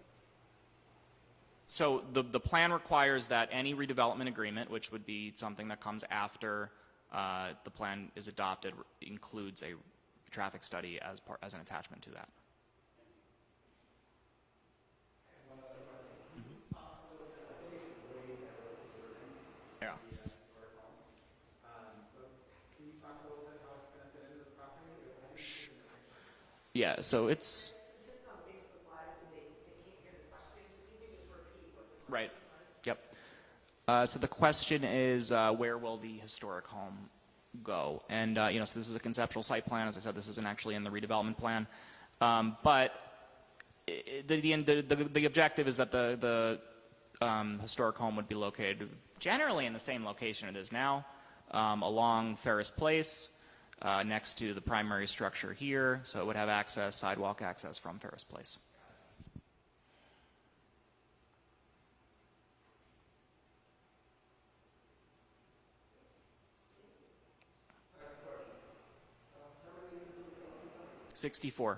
So the plan requires that any redevelopment agreement, which would be something that comes after the plan is adopted, includes a traffic study as an attachment to that. Yeah. Yeah, so it's right. Yep. So the question is, where will the historic home go? And you know, so this is a conceptual site plan. As I said, this isn't actually in the redevelopment plan. But the objective is that the historic home would be located generally in the same location it is now, along Ferris Place. next to the primary structure here, so it would have access, sidewalk access from Ferris Place. $64.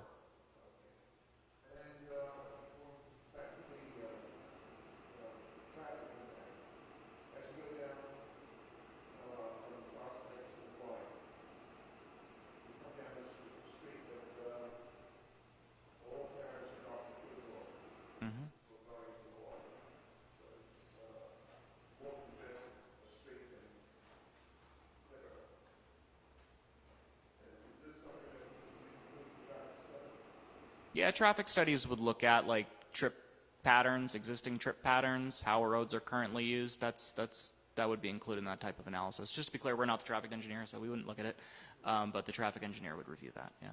Yeah, traffic studies would look at like trip patterns, existing trip patterns, how roads are currently used. That would be included in that type of analysis. Just to be clear, we're not the traffic engineer, so we wouldn't look at it, but the traffic engineer would review that. Yeah.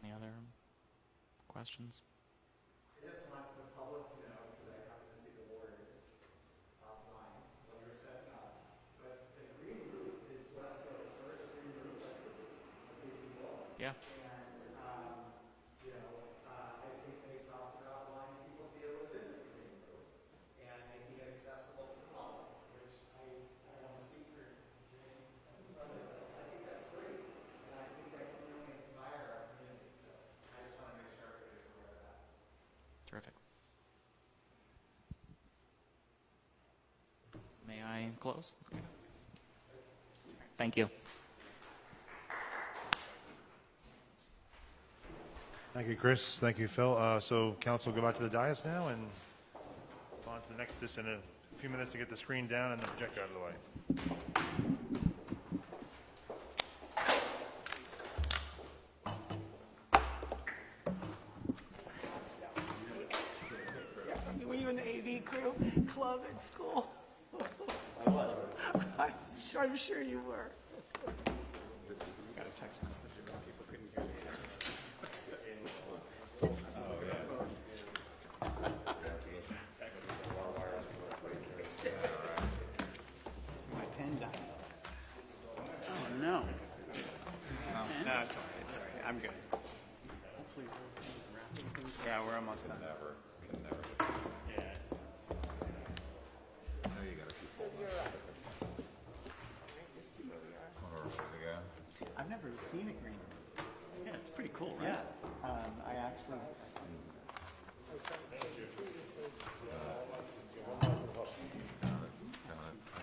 Any other questions? I just want the public to know, because I happen to see the words offline while you were setting up, but the green roof is Westfield's first green roof. Like, this is a big deal. Yeah. And, I think they talked about wanting people to be able to visit the green roof and making it accessible to the public, which I don't want to speak for Jane, but I think that's great. And I think that can really inspire our community. So I just want to make sure everybody's aware of that. Terrific. May I close? Okay. Thank you. Thank you, Chris. Thank you, Phil. So council, go back to the dais now and on to the next, just in a few minutes to get the screen down and the projector out of the way. Were you in the AV crew club at school? I was. I'm sure you were. Got a text message about people couldn't hear me. My pen died. Oh, no. No, it's all right. It's all right. I'm good. Hopefully yeah, we're almost done. Yeah. I know you got a few full ones. Wanna ready to go? I've never seen a green. Yeah, it's pretty cool, right? Yeah. I actually. I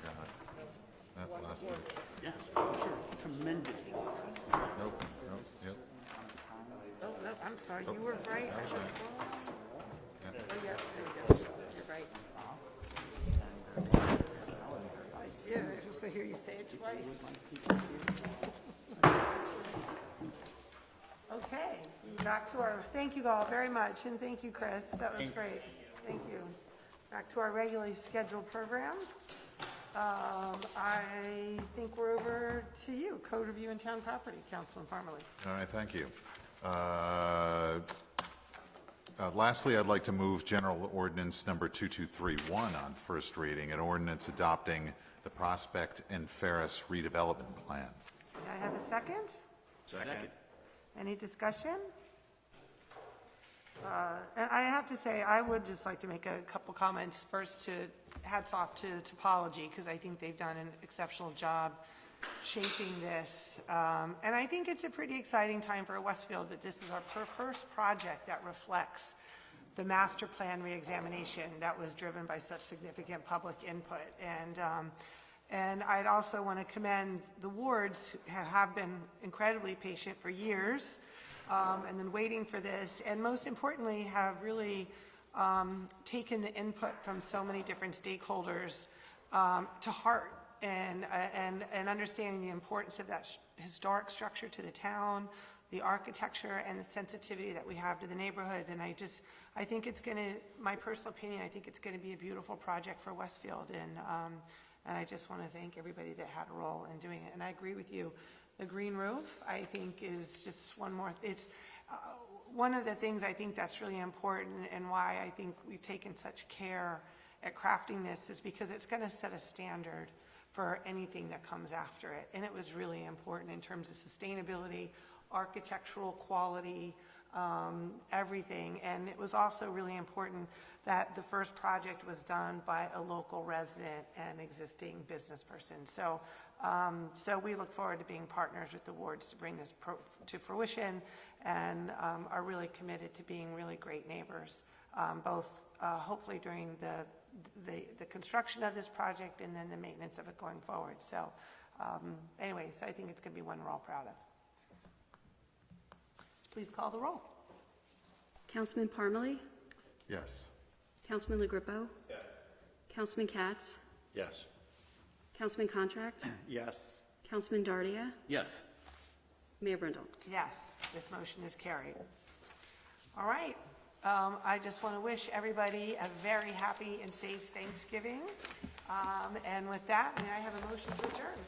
got it. That last page. Yes, sure. Tremendous. Nope, yep. Oh, no, I'm sorry, you were right. I should've gone. Yep. Oh, yeah, there we go. You're right. I did, I was just gonna hear you say it twice. Okay, back to our, thank you all very much, and thank you, Chris, that was great. Thank you. Back to our regularly scheduled program. I think we're over to you, Code Review and Town Property, Councilman Parmalee. All right, thank you. Lastly, I'd like to move General Ordinance Number 2231 on first reading, an ordinance adopting the Prospect and Ferris redevelopment plan. May I have a second? Second. Any discussion? And I have to say, I would just like to make a couple comments. First, hats off to Topology, because I think they've done an exceptional job shaping this. And I think it's a pretty exciting time for Westfield that this is our first project that reflects the master plan reexamination that was driven by such significant public input. And I'd also want to commend the wards who have been incredibly patient for years and then waiting for this, and most importantly, have really taken the input from so many different stakeholders to heart, and understanding the importance of that historic structure to the town, the architecture, and the sensitivity that we have to the neighborhood. And I think it's going to, my personal opinion, I think it's going to be a beautiful project for Westfield, and I just want to thank everybody that had a role in doing it. And I agree with you. The green roof, I think, is just one more, it's one of the things I think that's really important, and why I think we've taken such care at crafting this, is because it's going to set a standard for anything that comes after it. And it was really important in terms of sustainability, architectural quality, everything. And it was also really important that the first project was done by a local resident and existing business person. So we look forward to being partners with the wards to bring this to fruition, and are really committed to being really great neighbors, both hopefully during the construction of this project and then the maintenance of it going forward. So anyways, I think it's going to be one we're all proud of. Please call the roll. Councilman Parmalee? Yes. Councilman LaGrippo? Yes. Councilman Katz? Yes. Councilman Contract? Yes. Councilman Dardia? Yes. Mayor Brindle? Yes, this motion is carried. All right. I just want to wish everybody a very happy and safe Thanksgiving. And with that, may I have a motion to adjourn?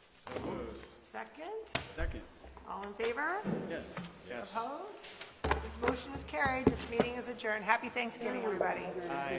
So moved. Second? Second. All in favor? Yes. Yes. Opposed? This motion is carried. This meeting is adjourned. Happy Thanksgiving, everybody. Aye.